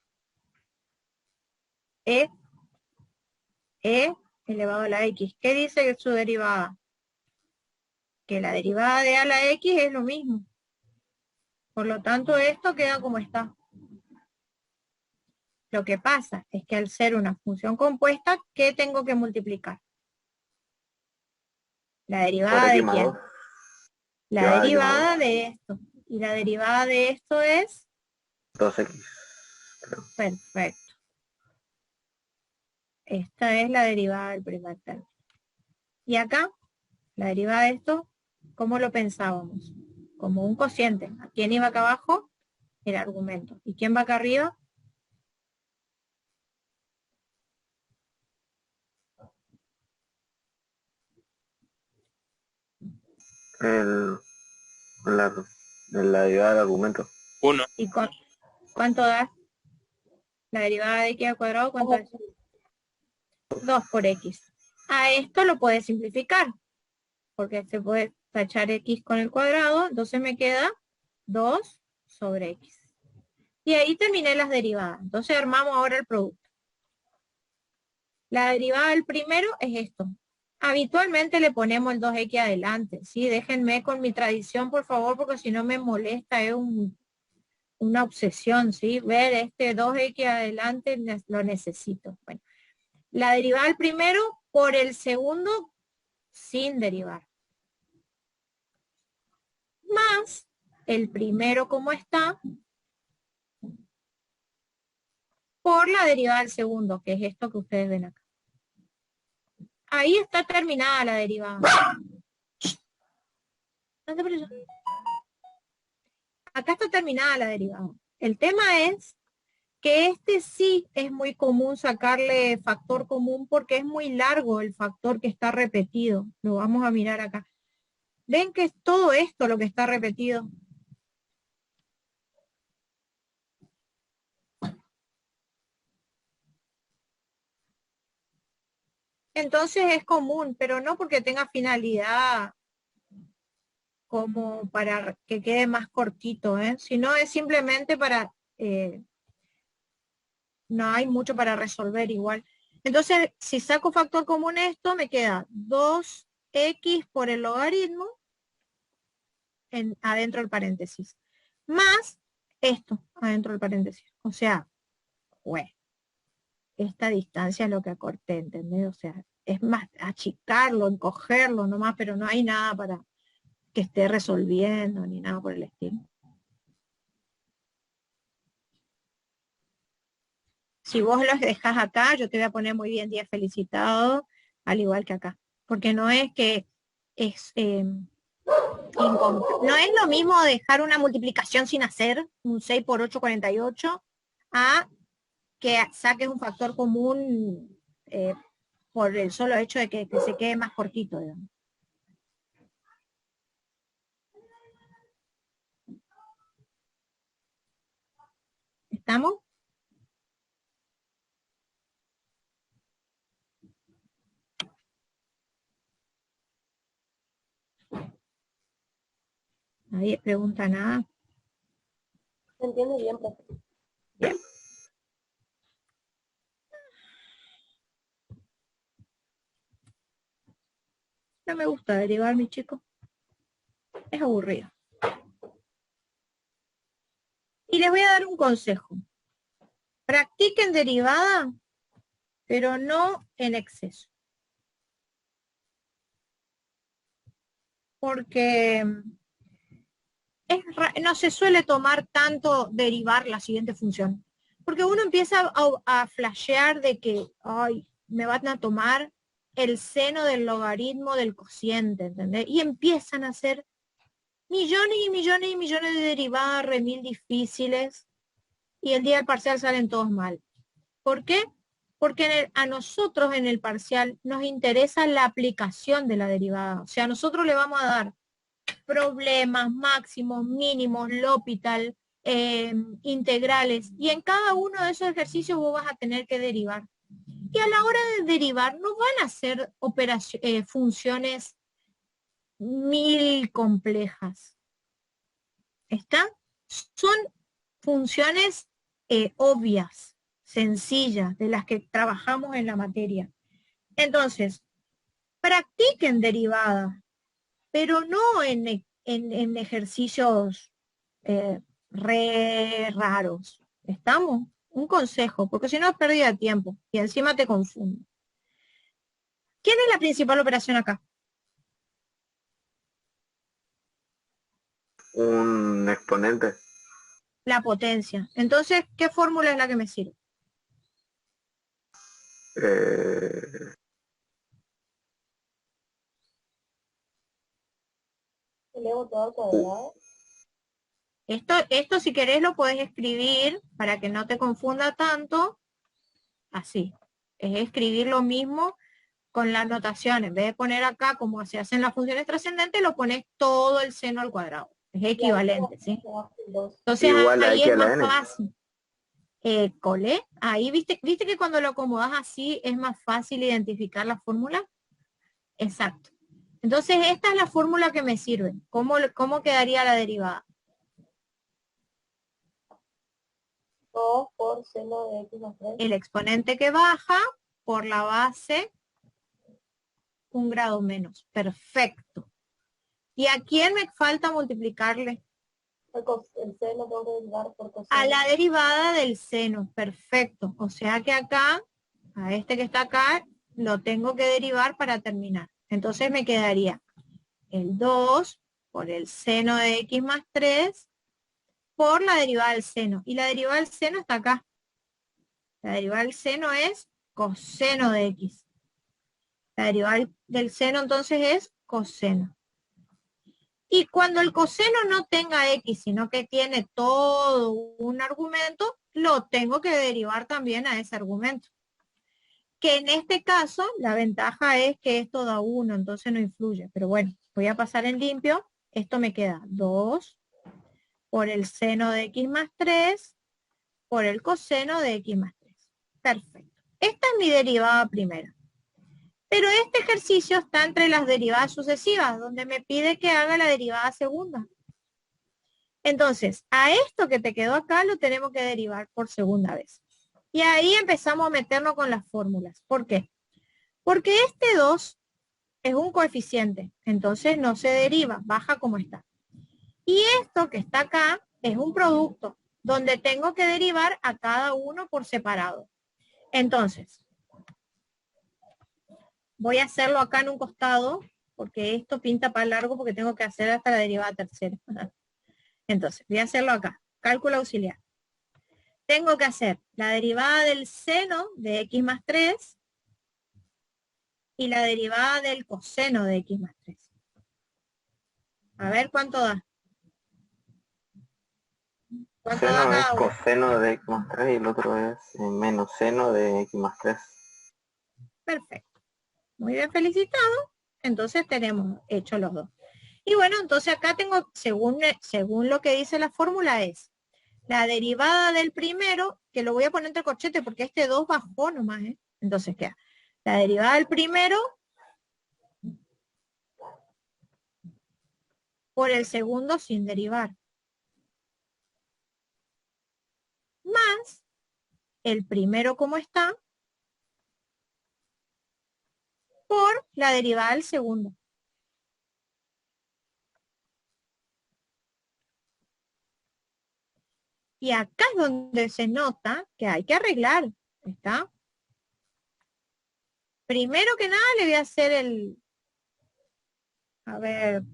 E elevado a la X. ¿Qué dice que su derivada? Que la derivada de a la X es lo mismo. Por lo tanto, esto queda como está. Lo que pasa es que al ser una función compuesta, ¿qué tengo que multiplicar? ¿La derivada de quién? La derivada de esto. Y la derivada de esto es 2x. perfecto. Esta es la derivada del primer término. Y acá, la derivada de esto, ¿cómo lo pensábamos? Como un cociente. ¿A quién iba acá abajo? El argumento. ¿Y quién va acá arriba? La derivada del argumento. 1. ¿Y cuánto da? La derivada de x al cuadrado, ¿cuánto es? 2 por x. A esto lo puedes simplificar, porque se puede tachar x con el cuadrado, entonces me queda 2 sobre x. Y ahí terminé las derivadas. Entonces armamos ahora el producto. La derivada del primero es esto. Habitualmente le ponemos el 2x adelante, ¿sí? Déjenme con mi tradición, por favor, porque si no me molesta, es una obsesión, ¿sí? Ver este 2x adelante lo necesito. Bueno, la derivada del primero por el segundo sin derivar. Más el primero como está por la derivada del segundo, que es esto que ustedes ven acá. Ahí está terminada la derivada. Acá está terminada la derivada. El tema es que este sí es muy común sacarle factor común porque es muy largo el factor que está repetido. Lo vamos a mirar acá. ¿Ven que es todo esto lo que está repetido? Entonces es común, pero no porque tenga finalidad como para que quede más cortito, sino es simplemente para, no hay mucho para resolver igual. Entonces, si saco factor común esto, me queda 2x por el logaritmo adentro del paréntesis. Más esto adentro del paréntesis. O sea, esta distancia es lo que acorté, ¿entendés? O sea, es más achicarlo, encogerlo nomás, pero no hay nada para que esté resolviendo ni nada por el estilo. Si vos los dejás acá, yo te voy a poner muy bien día felicitado, al igual que acá. Porque no es que es... no es lo mismo dejar una multiplicación sin hacer, un 6 por 8, 48, a que saques un factor común por el solo hecho de que se quede más cortito, digamos. ¿Estamos? Nadie pregunta nada. ¿Se entiende bien, profe? Bien. No me gusta derivar, mi chico. Es aburrido. Y les voy a dar un consejo. Practiquen derivada, pero no en exceso. Porque no se suele tomar tanto derivar la siguiente función. Porque uno empieza a flashear de que, ay, me van a tomar el seno del logaritmo del cociente, ¿entendés? Y empiezan a hacer millones y millones y millones de derivadas re mil difíciles y el día del parcial salen todos mal. ¿Por qué? Porque a nosotros en el parcial nos interesa la aplicación de la derivada. O sea, nosotros le vamos a dar problemas, máximos, mínimos, L'Hopital, integrales, y en cada uno de esos ejercicios vos vas a tener que derivar. Y a la hora de derivar no van a ser funciones mil complejas. ¿Está? Son funciones obvias, sencillas, de las que trabajamos en la materia. Entonces, practiquen derivada, pero no en ejercicios re raros. ¿Estamos? Un consejo, porque si no es pérdida de tiempo y encima te confunde. ¿Quién es la principal operación acá? Un exponente. La potencia. Entonces, ¿qué fórmula es la que me sirve? Elevo todo al cuadrado. Esto si querés lo podés escribir para que no te confunda tanto. Así. Es escribir lo mismo con la notación. En vez de poner acá como se hacen las funciones trascendentes, lo pones todo el seno al cuadrado. Es equivalente, ¿sí? Entonces Igual a ahí X es a la más N. fácil. Cole, ahí viste que cuando lo acomodas así es más fácil identificar la fórmula. Exacto. Entonces esta es la fórmula que me sirve. ¿Cómo quedaría la derivada? 2 por seno de x más 3. El exponente que baja por la base 1 grado menos. Perfecto. ¿Y a quién me falta multiplicarle? El seno tengo que derivar por coseno. A la derivada del seno. Perfecto. O sea que acá, a este que está acá, lo tengo que derivar para terminar. Entonces me quedaría el 2 por el seno de x más 3 por la derivada del seno. Y la derivada del seno está acá. La derivada del seno es coseno de x. La derivada del seno entonces es coseno. Y cuando el coseno no tenga x, sino que tiene todo un argumento, lo tengo que derivar también a ese argumento. Que en este caso, la ventaja es que esto da 1, entonces no influye. Pero bueno, voy a pasar en limpio. Esto me queda 2 por el seno de x más 3 por el coseno de x más 3. Perfecto. Esta es mi derivada primera. Pero este ejercicio está entre las derivadas sucesivas, donde me pide que haga la derivada segunda. Entonces, a esto que te quedó acá lo tenemos que derivar por segunda vez. Y ahí empezamos a meternos con las fórmulas. ¿Por qué? Porque este 2 es un coeficiente, entonces no se deriva, baja como está. Y esto que está acá es un producto donde tengo que derivar a cada uno por separado. Entonces, voy a hacerlo acá en un costado, porque esto pinta para largo porque tengo que hacer hasta la derivada tercera. Entonces, voy a hacerlo acá. Cálculo auxiliar. Tengo que hacer la derivada del seno de x más 3 y la derivada del coseno de x más 3. A ver cuánto da. ¿Cuánto da Seno es cada uno? coseno de x más 3 y el otro es menos seno de x más 3. Perfecto. Muy bien, felicitado. Entonces tenemos hecho los dos. Y bueno, entonces acá tengo, según lo que dice la fórmula, es la derivada del primero, que lo voy a poner entre corchetes porque este 2 bajó nomás, ¿eh? Entonces queda la derivada del primero por el segundo sin derivar. Más el primero como está por la derivada del segundo. Y acá es donde se nota que hay que arreglar. ¿Está? Primero que nada le voy a hacer el... A ver...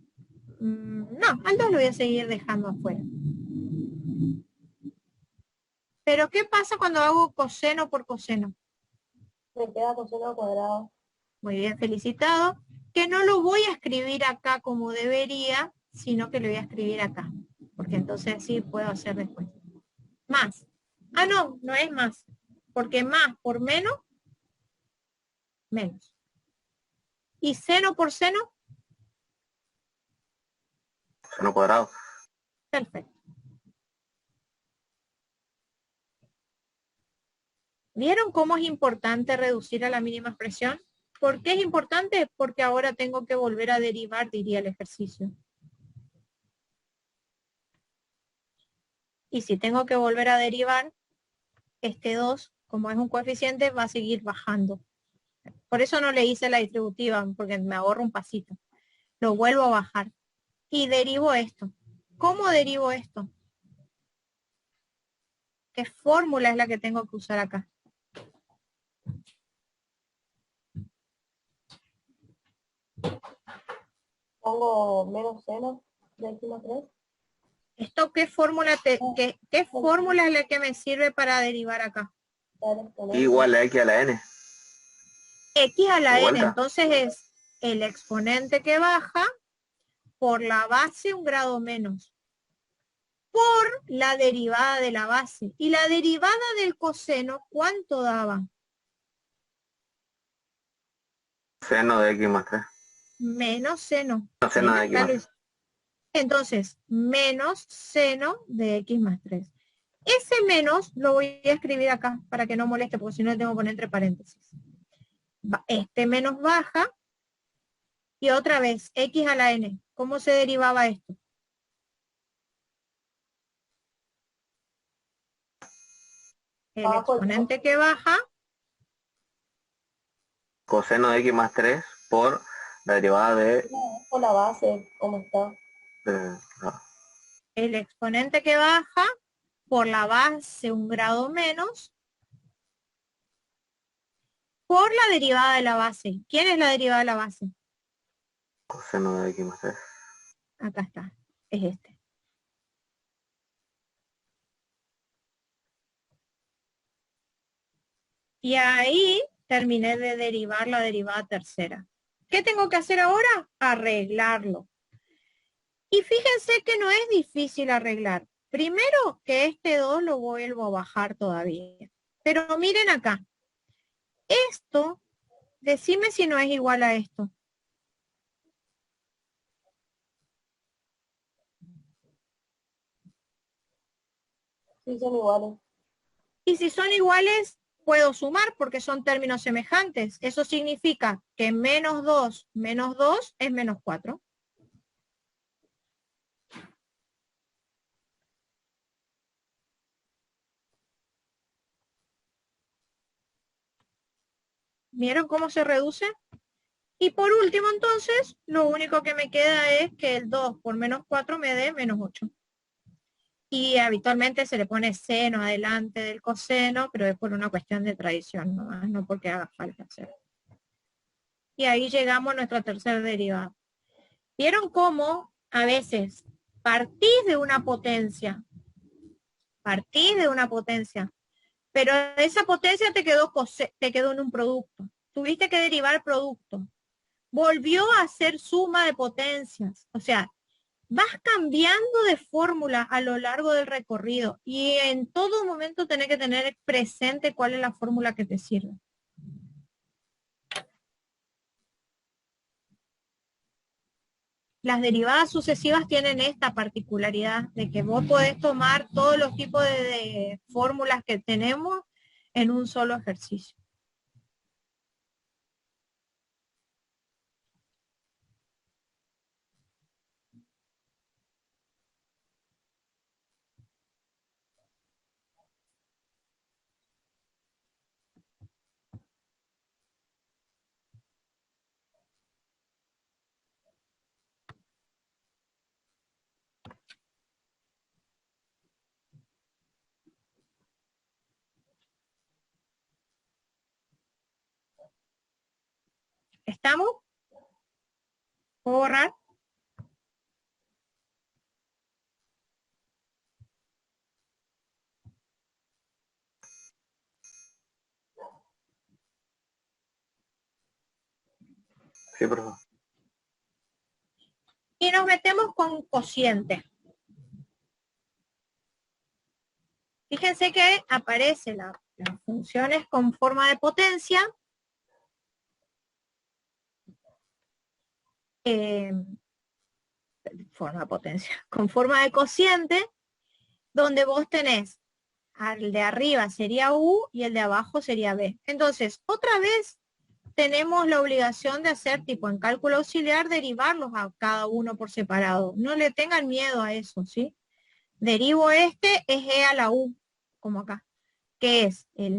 no, al 2 lo voy a seguir dejando afuera. Pero ¿qué pasa cuando hago coseno por coseno? Me queda coseno al cuadrado. Muy bien, felicitado. Que no lo voy a escribir acá como debería, sino que lo voy a escribir acá. Porque entonces sí puedo hacer después. Más. Ah, no, no es más. Porque más por menos, menos. Y seno por seno, Seno cuadrado. perfecto. ¿Vieron cómo es importante reducir a la mínima expresión? ¿Por qué es importante? Porque ahora tengo que volver a derivar, diría el ejercicio. Y si tengo que volver a derivar, este 2, como es un coeficiente, va a seguir bajando. Por eso no le hice la distributiva, porque me ahorro un pasito. Lo vuelvo a bajar. Y derivo esto. ¿Cómo derivo esto? ¿Qué fórmula es la que tengo que usar acá? Pongo menos seno de x más 3. ¿Esto qué fórmula qué fórmula es la que me sirve para derivar acá? Igual a x a la n. X a la De n, vuelta. entonces es el exponente que baja por la base un grado menos por la derivada de la base. Y la derivada del coseno, ¿cuánto daba? Seno de x más 3. Menos seno. No, seno ¿Ven? de x Acá más lo 3. hice. Entonces, menos seno de x más 3. Ese menos lo voy a escribir acá para que no moleste, porque si no le tengo que poner entre paréntesis. Este menos baja. Y otra vez, x a la n. ¿Cómo se derivaba esto? El Abajo el exponente que baja Coseno de x más 3 por la derivada de... por la base, ¿cómo está? no, el exponente que baja por la base un grado menos por la derivada de la base. ¿Quién es la derivada de la base? coseno de x más 3. Acá está, es este. Y ahí terminé de derivar la derivada tercera. ¿Qué tengo que hacer ahora? Arreglarlo. Y fíjense que no es difícil arreglar. Primero que este 2 lo vuelvo a bajar todavía. Pero miren acá. Esto, decime si no es igual a esto. Sí, son iguales. Y si son iguales, puedo sumar porque son términos semejantes. Eso significa que menos 2 es menos 4. ¿Vieron cómo se reduce? Y por último, entonces, lo único que me queda es que el 2 por menos 4 me dé menos 8. Y habitualmente se le pone seno adelante del coseno, pero es por una cuestión de tradición nomás, no porque haga falta hacer. Y ahí llegamos a nuestra tercera derivada. ¿Vieron cómo a veces partís de una potencia? Partís de una potencia, pero esa potencia te quedó en un producto. Tuviste que derivar producto. Volvió a ser suma de potencias. O sea, vas cambiando de fórmula a lo largo del recorrido y en todo momento tenés que tener presente cuál es la fórmula que te sirve. Las derivadas sucesivas tienen esta particularidad de que vos podés tomar todos los tipos de fórmulas que tenemos en un solo ejercicio. ¿Estamos? ¿Puedo borrar? Sí, por favor. Y nos metemos con cociente. Fíjense que aparece las funciones con forma de potencia. Con forma de cociente, donde vos tenés al de arriba sería U y el de abajo sería B. Entonces, otra vez tenemos la obligación de hacer, tipo en cálculo auxiliar, derivarlos a cada uno por separado. No le tengan miedo a eso, ¿sí? Derivo este es E a la U, como acá, que es la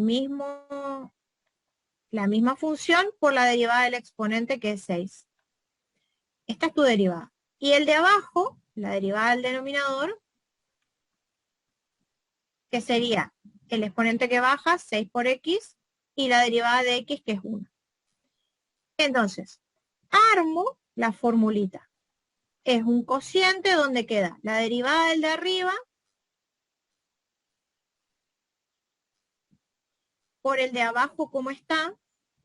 misma función por la derivada del exponente, que es 6. Esta es tu derivada. Y el de abajo, la derivada del denominador, que sería el exponente que baja, 6 por x, y la derivada de x, que es 1. Entonces, armo la formulita. Es un cociente donde queda la derivada del de arriba por el de abajo como está,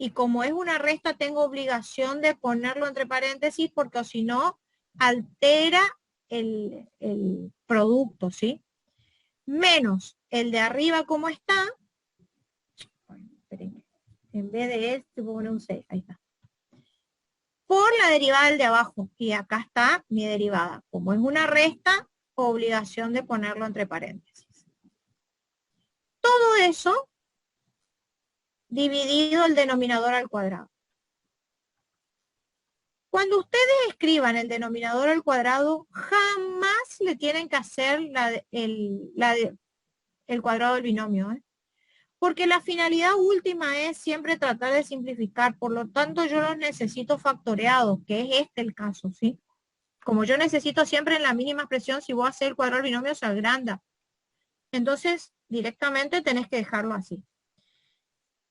y como es una resta tengo obligación de ponerlo entre paréntesis porque si no altera el producto, ¿sí? Menos el de arriba como está, en vez de este voy a poner un 6, ahí está. Por la derivada del de abajo, y acá está mi derivada. Como es una resta, obligación de ponerlo entre paréntesis. Todo eso dividido el denominador al cuadrado. Cuando ustedes escriban el denominador al cuadrado, jamás le tienen que hacer el cuadrado del binomio, ¿eh? Porque la finalidad última es siempre tratar de simplificar. Por lo tanto, yo los necesito factoreados, que es este el caso, ¿sí? Como yo necesito siempre en la mínima expresión, si voy a hacer el cuadrado del binomio, se agranda. Entonces, directamente tenés que dejarlo así.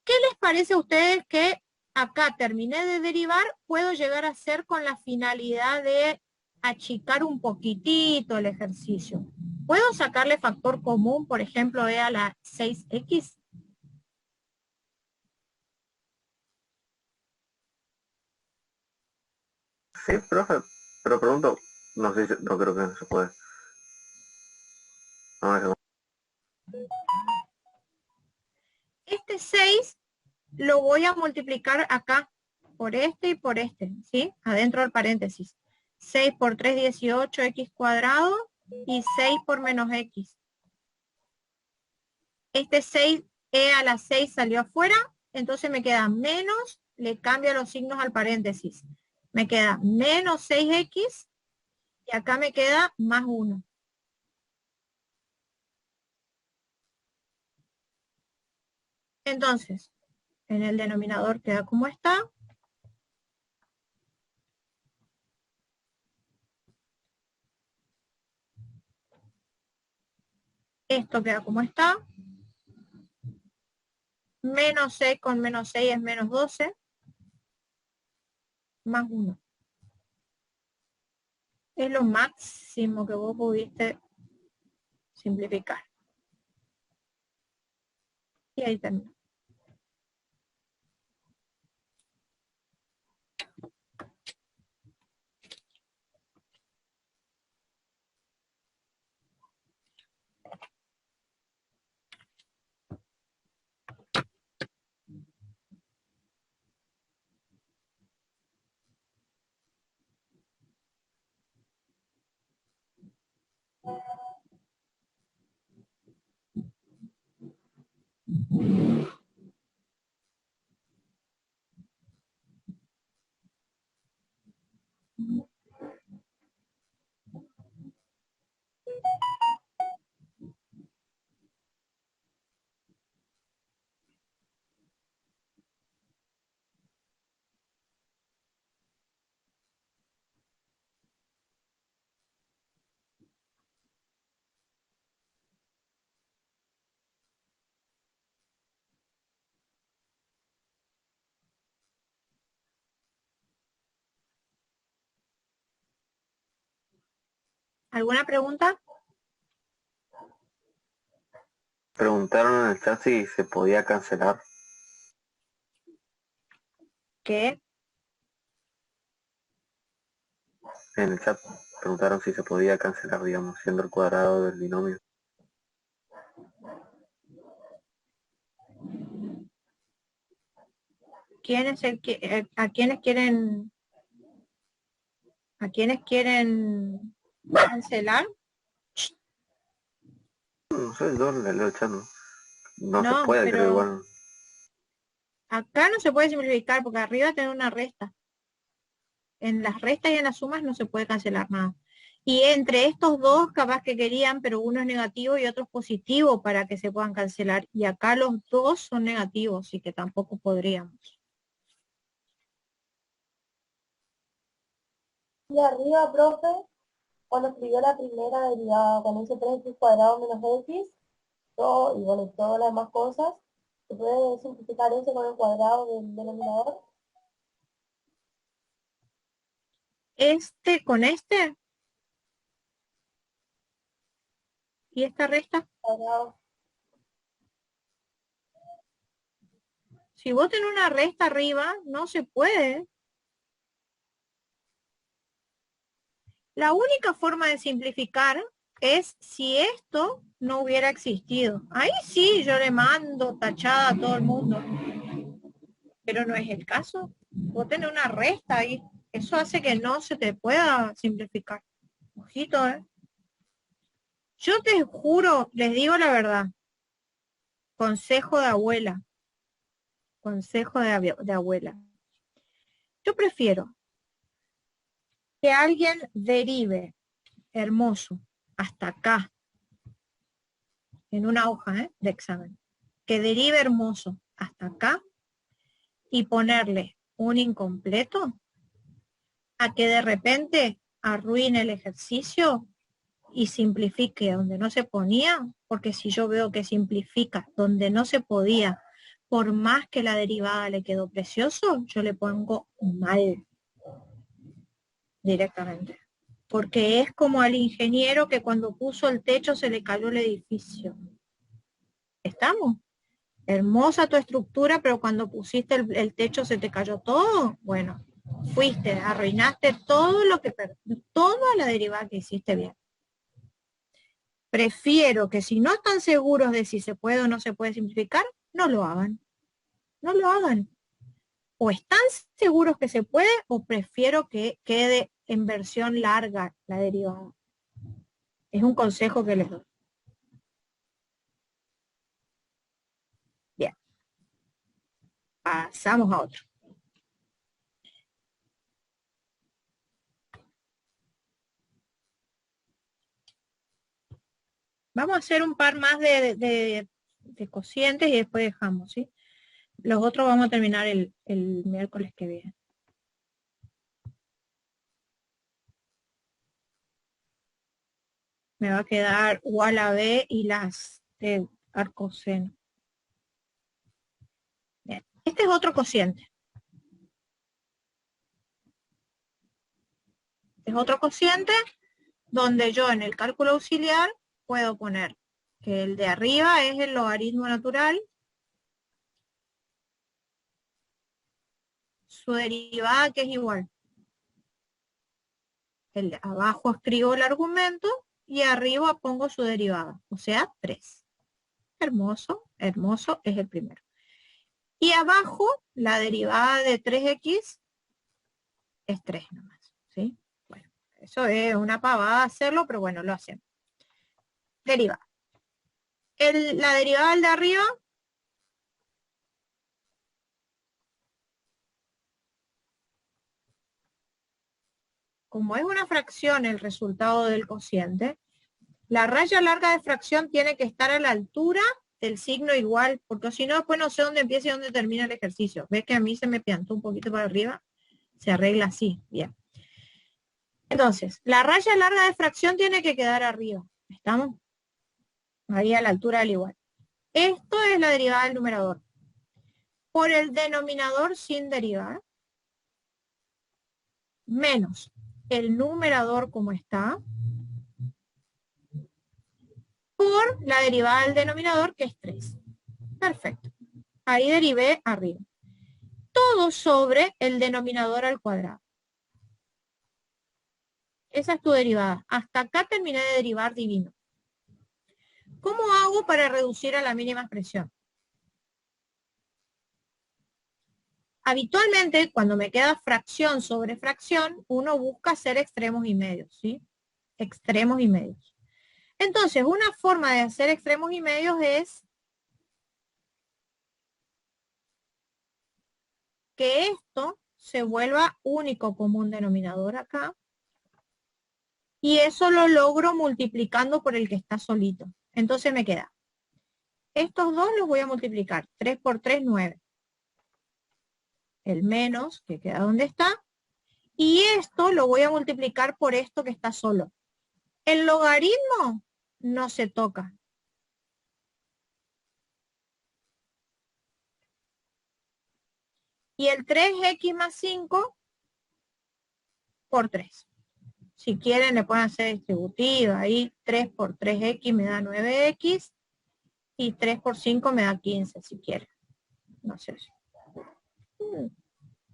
¿Qué les parece a ustedes que acá terminé de derivar? Puedo llegar a hacer con la finalidad de achicar un poquitito el ejercicio. ¿Puedo sacarle factor común, por ejemplo, E a la 6x? Sí, profe, pero pregunto, no sé, no creo que se puede. No, Este 6 lo voy a multiplicar acá por este y por este, ¿sí? Adentro del paréntesis. 6 por 3, 18, x cuadrado, y 6 por menos x. Este 6, e a la 6 salió afuera, entonces me queda menos, le cambio los signos al paréntesis. Me queda menos 6x, y acá me queda más 1. Entonces, en el denominador queda como está. Esto queda como está. Menos 6 con menos 6 es menos 12. Más 1. Es lo máximo que vos pudiste simplificar. Y ahí termina. ¿Alguna pregunta? Preguntaron en el chat si se podía cancelar. ¿Qué? En el chat preguntaron si se podía cancelar, digamos, siendo el cuadrado del binomio. ¿Quién es el que, a quiénes quieren cancelar? No sé, yo le leo el chat, ¿no? No se No, puede, pero creo, igual. acá no se puede simplificar porque arriba tiene una resta. En las restas y en las sumas no se puede cancelar nada. Y entre estos dos capaz que querían, pero uno es negativo y otro es positivo para que se puedan cancelar. Y acá los dos son negativos y que tampoco podríamos. Y arriba, profe, cuando escribió la primera derivada con ese 3x cuadrado menos x, todo, y bueno, todas las demás cosas, ¿se puede simplificar eso con el cuadrado del denominador? Este con este y esta resta. Cuadrado. Si vos tenés una resta arriba, no se puede. La única forma de simplificar es si esto no hubiera existido. Ahí sí, yo le mando tachada a todo el mundo. Pero no es el caso. Vos tenés una resta ahí. Eso hace que no se te pueda simplificar. Ojito, ¿eh? Yo te juro, les digo la verdad. Consejo de abuela. Consejo de abuela. Yo prefiero que alguien derive hermoso hasta acá en una hoja de examen. Que derive hermoso hasta acá y ponerle un incompleto a que de repente arruine el ejercicio y simplifique donde no se ponía, porque si yo veo que simplifica donde no se podía, por más que la derivada le quedó precioso, yo le pongo mal directamente. Porque es como al ingeniero que cuando puso el techo se le cayó el edificio. ¿Estamos? Hermosa tu estructura, pero cuando pusiste el techo se te cayó todo. Bueno, fuiste, arruinaste todo lo que toda la derivada que hiciste bien. Prefiero que si no están seguros de si se puede o no se puede simplificar, no lo hagan. No lo hagan. O están seguros que se puede o prefiero que quede en versión larga la derivada. Es un consejo que les doy. Bien. Pasamos a otro. Vamos a hacer un par más de cocientes y después dejamos, ¿sí? Los otros vamos a terminar el miércoles que viene. Me va a quedar U a la B y las de arcoseno. Bien. Este es otro cociente. Es otro cociente donde yo en el cálculo auxiliar puedo poner que el de arriba es el logaritmo natural, su derivada que es igual. El de abajo escribo el argumento y arriba pongo su derivada, o sea, 3. Hermoso, hermoso es el primero. Y abajo la derivada de 3x es 3 nomás, ¿sí? Bueno, eso es una pavada hacerlo, pero bueno, lo hacemos. Derivada. La derivada del de arriba, como es una fracción el resultado del cociente, la raya larga de fracción tiene que estar a la altura del signo igual, porque si no, después no sé dónde empieza y dónde termina el ejercicio. ¿Ves que a mí se me piantó un poquito para arriba? Se arregla así, bien. Entonces, la raya larga de fracción tiene que quedar arriba. ¿Estamos? Ahí a la altura del igual. Esto es la derivada del numerador. Por el denominador sin derivar, menos el numerador como está, por la derivada del denominador, que es 3. Perfecto. Ahí derivé arriba. Todo sobre el denominador al cuadrado. Esa es tu derivada. Hasta acá terminé de derivar divino. ¿Cómo hago para reducir a la mínima expresión? Habitualmente, cuando me queda fracción sobre fracción, uno busca hacer extremos y medios, ¿sí? Extremos y medios. Entonces, una forma de hacer extremos y medios es que esto se vuelva único común denominador acá. Y eso lo logro multiplicando por el que está solito. Entonces me queda. Estos dos los voy a multiplicar. 3 por 3, 9. El menos, que queda donde está. Y esto lo voy a multiplicar por esto que está solo. El logaritmo no se toca. Y el 3x más 5 por 3. Si quieren le pueden hacer distributiva. Ahí 3 por 3x me da 9x. Y 3 por 5 me da 15 si quieren. No sé.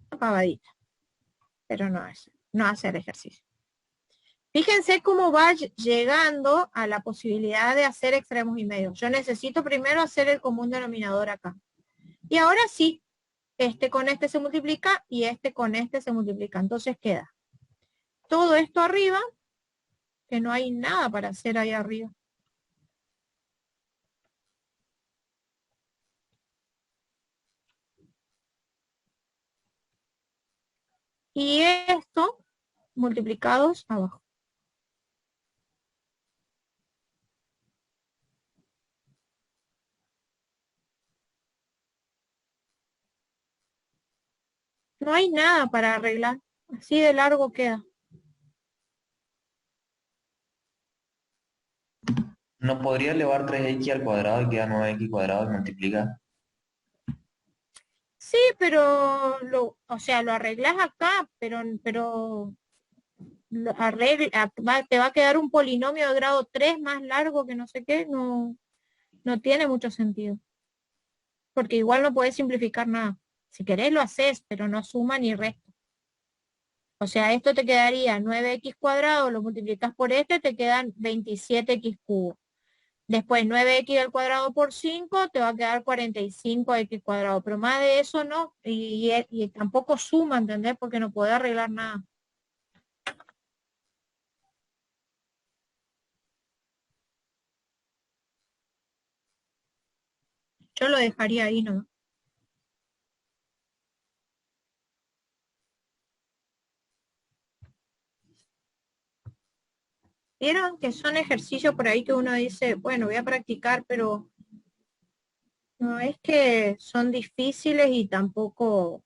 Apagaditas. Pero no hace el ejercicio. Fíjense cómo va llegando a la posibilidad de hacer extremos y medios. Yo necesito primero hacer el común denominador acá. Y ahora sí, este con este se multiplica y este con este se multiplica. Entonces queda todo esto arriba, que no hay nada para hacer ahí arriba. Y esto multiplicados abajo. No hay nada para arreglar. Así de largo queda. ¿No podría elevar 3x al cuadrado y queda 9x cuadrado y multiplica? Sí, pero o sea, lo arreglas acá, pero te va a quedar un polinomio de grado 3 más largo que no sé qué, no tiene mucho sentido. Porque igual no puedes simplificar nada. Si querés lo haces, pero no suma ni resta. O sea, esto te quedaría 9x cuadrado, lo multiplicas por este, te quedan 27x cubo. Después 9x al cuadrado por 5 te va a quedar 45x cuadrado. Pero más de eso no. Y tampoco suma, ¿entendés? Porque no puede arreglar nada. Yo lo dejaría ahí, ¿no? ¿Vieron que son ejercicios por ahí que uno dice, bueno, voy a practicar, pero no es que son difíciles y tampoco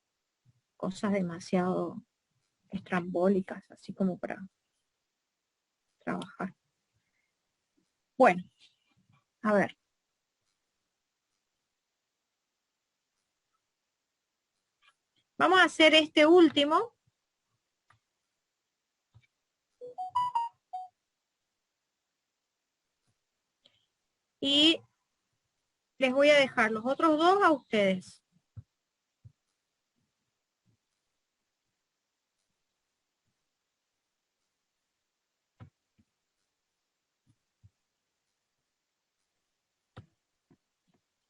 cosas demasiado estrambólicas, así como para trabajar. Bueno, a ver. Vamos a hacer este último. Y les voy a dejar los otros dos a ustedes.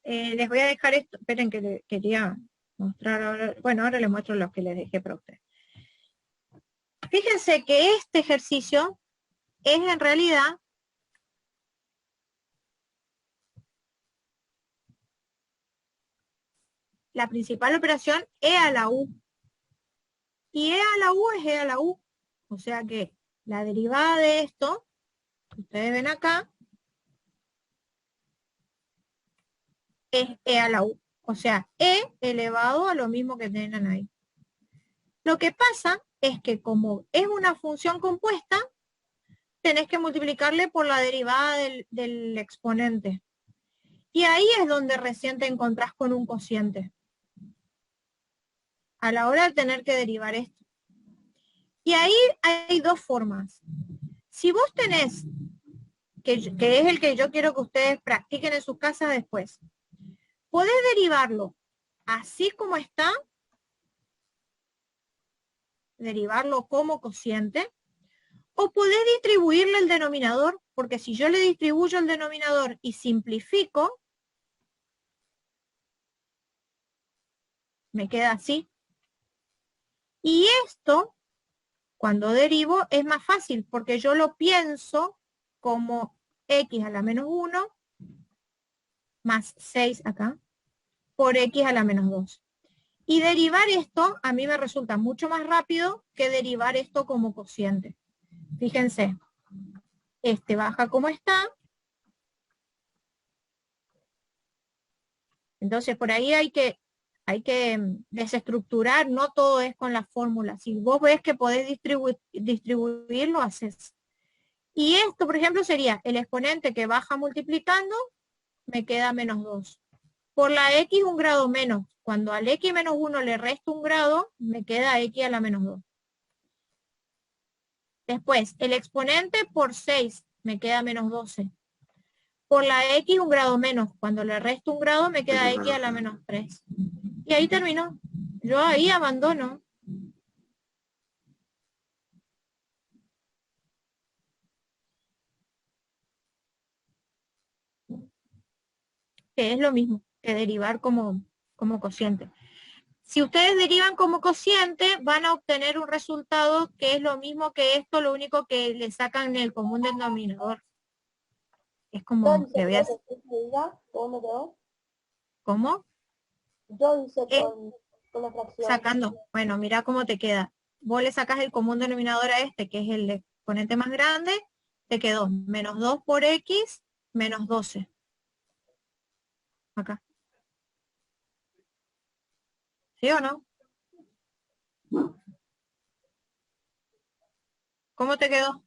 Les voy a dejar esto. Esperen que les quería mostrar ahora. Bueno, ahora les muestro los que les dejé para ustedes. Fíjense que este ejercicio es en realidad la principal operación E a la U. Y E a la U es E a la U. O sea que la derivada de esto, que ustedes ven acá, es E a la U. O sea, E elevado a lo mismo que tienen ahí. Lo que pasa es que como es una función compuesta, tenés que multiplicarle por la derivada del exponente. Y ahí es donde recién te encontrás con un cociente. A la hora de tener que derivar esto. Y ahí hay dos formas. Si vos tenés, que es el que yo quiero que ustedes practiquen en sus casas después, podés derivarlo así como está, derivarlo como cociente, o podés distribuirle el denominador, porque si yo le distribuyo el denominador y simplifico, me queda así. Y esto, cuando derivo, es más fácil, porque yo lo pienso como x a la menos 1 más 6 acá, por x a la menos 2. Y derivar esto a mí me resulta mucho más rápido que derivar esto como cociente. Fíjense, este baja como está. Entonces por ahí hay que desestructurar, no todo es con la fórmula. Si vos ves que podés distribuir, lo haces. Y esto, por ejemplo, sería el exponente que baja multiplicando, me queda menos 2. Por la x un grado menos. Cuando al x menos 1 le resto un grado, me queda x a la menos 2. Después, el exponente por 6 me queda menos 12. Por la x un grado menos. Cuando le resto un grado, me queda x a la menos 3. Y ahí terminó. Yo ahí abandono. Que es lo mismo que derivar como cociente. Si ustedes derivan como cociente, van a obtener un resultado que es lo mismo que esto, lo único que le sacan el común denominador. Es como, le voy a... ¿Cómo quedó? ¿Cómo? Yo hice con la fracción. Sacando. Bueno, mira cómo te queda. Vos le sacas el común denominador a este, que es el exponente más grande, te quedó menos 2 por x, menos 12. Acá. ¿Sí o no? ¿Cómo te quedó?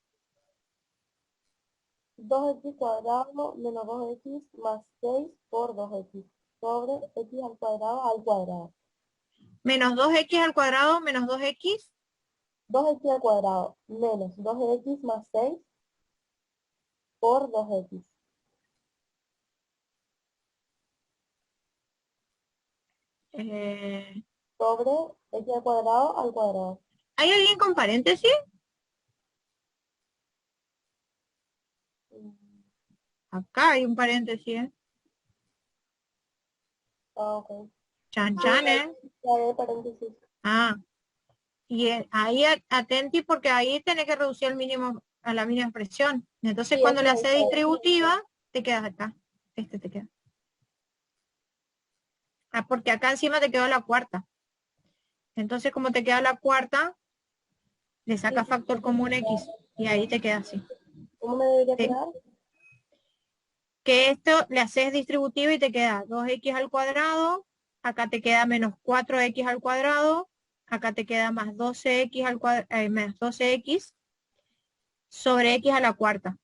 2x cuadrado menos 2x más 6 por 2x sobre x al cuadrado. Menos 2x al cuadrado menos 2x. 2x al cuadrado menos 2x más 6 por 2x. Sobre x al cuadrado. ¿Hay alguien con paréntesis? Acá hay un paréntesis, ¿eh? Ah, ok. Chan, chan, ¿eh? Paréntesis. Ah, y ahí atenti porque ahí tenés que reducir el mínimo a la mínima expresión. Entonces Sí, cuando le eso haces es. distributiva, te quedas acá. Este te queda. Ah, porque acá encima te quedó la cuarta. Entonces como te queda la cuarta, le sacas factor común x y ahí te queda así. ¿Cómo me debería ¿Sí? quedar? Que esto le haces distributivo y te queda 2x al cuadrado, acá te queda menos 4x al cuadrado, acá te queda más 12x al cuadrado, menos 12x sobre x a la cuarta.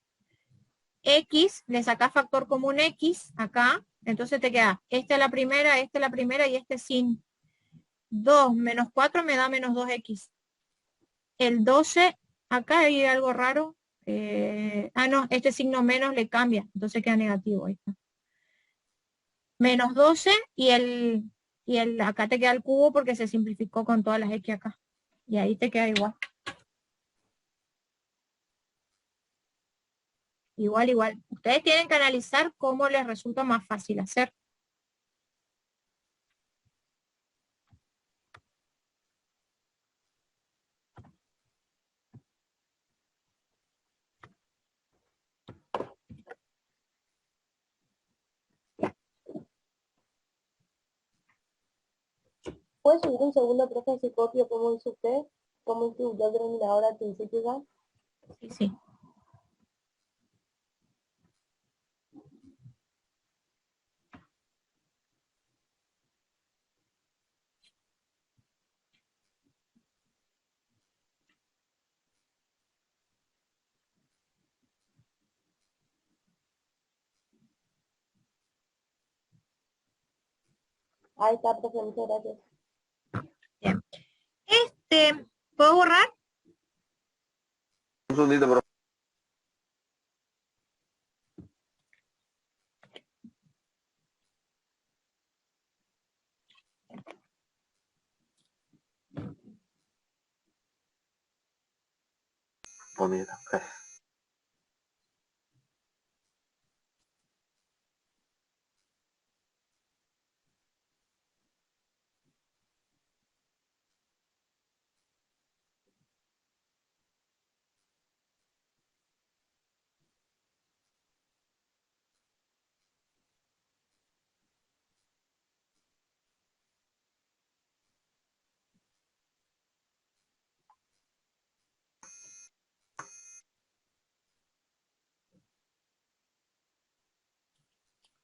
X, le sacás factor común X acá, entonces te queda, esta es la primera y este sin. 2 menos 4 me da menos 2X. El 12, acá hay algo raro. No, este signo menos le cambia, entonces queda negativo. Ahí está. Menos 12 acá te queda el cubo porque se simplificó con todas las X acá. Y ahí te queda igual. Igual. Ustedes tienen que analizar cómo les resulta más fácil hacer. ¿Puede subir un segundo, profe, si copio como hizo usted? ¿Cómo instruyó el denominador al principio ya? Sí. Ahí está, profe, muchas gracias. Bien. ¿Puedo borrar? Un segundito, por favor. Mira, gracias.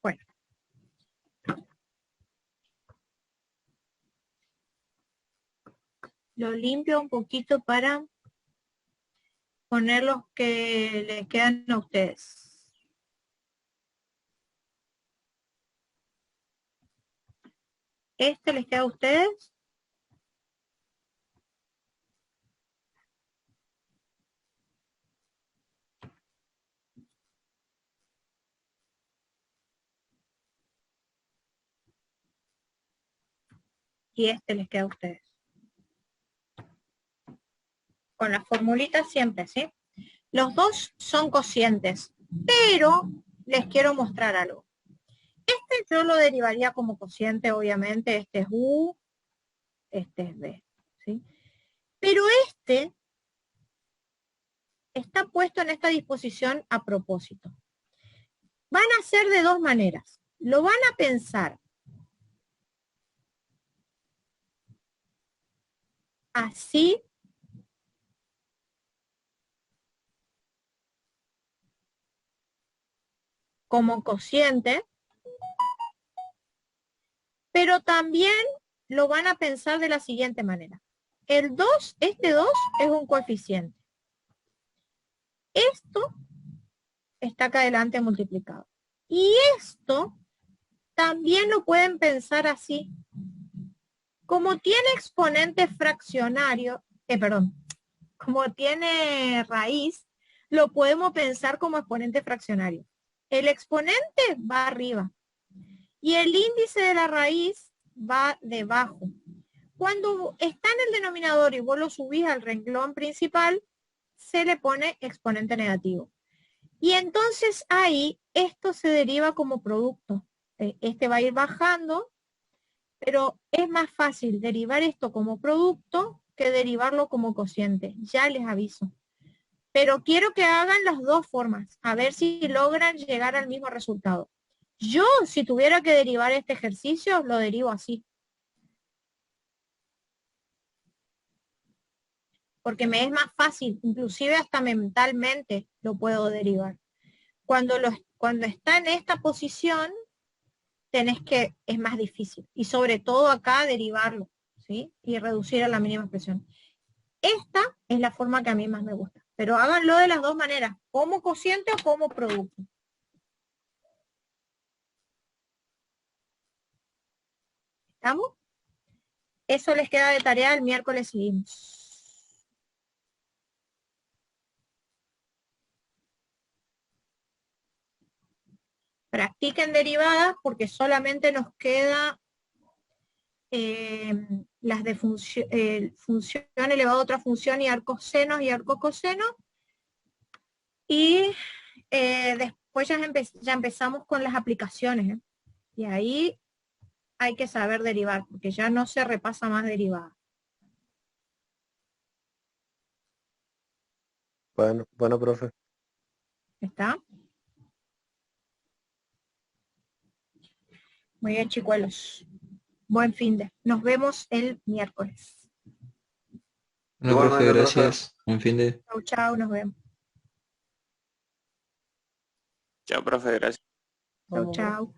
Bueno. Lo limpio un poquito para poner los que les quedan a ustedes. Este les queda a ustedes. Y este les queda a ustedes. Con las formulitas siempre, ¿sí? Los dos son cocientes, pero les quiero mostrar algo. Este yo lo derivaría como cociente, obviamente. Este es U, este es B, ¿sí? Pero este está puesto en esta disposición a propósito. Van a ser de dos maneras. Lo van a pensar así, como cociente, pero también lo van a pensar de la siguiente manera. El 2, este 2 es un coeficiente. Esto está acá adelante multiplicado. Y esto también lo pueden pensar así. Como tiene exponente fraccionario, como tiene raíz, lo podemos pensar como exponente fraccionario. El exponente va arriba y el índice de la raíz va debajo. Cuando está en el denominador y vos lo subís al renglón principal, se le pone exponente negativo. Y entonces ahí esto se deriva como producto. Este va a ir bajando, pero es más fácil derivar esto como producto que derivarlo como cociente. Ya les aviso. Pero quiero que hagan las dos formas, a ver si logran llegar al mismo resultado. Yo, si tuviera que derivar este ejercicio, lo derivo así. Porque me es más fácil, inclusive hasta mentalmente lo puedo derivar. Cuando está en esta posición, es más difícil. Y sobre todo acá derivarlo, ¿sí? Y reducir a la mínima expresión. Esta es la forma que a mí más me gusta. Pero háganlo de las dos maneras, como cociente o como producto. ¿Estamos? Eso les queda de tarea, el miércoles seguimos. Practiquen derivadas porque solamente nos queda las de función elevado a otra función y arcos senos y arcos cosenos. Y después ya empezamos con las aplicaciones. Y ahí hay que saber derivar, porque ya no se repasa más derivada. Bueno, profe. ¿Está? Muy bien, chicuelos. Buen fin de. Nos vemos el miércoles. Bueno, profe, Igualmente, profe. gracias. Buen fin de. Chau, chau, nos vemos. Chao, profe, gracias. Chau, chau.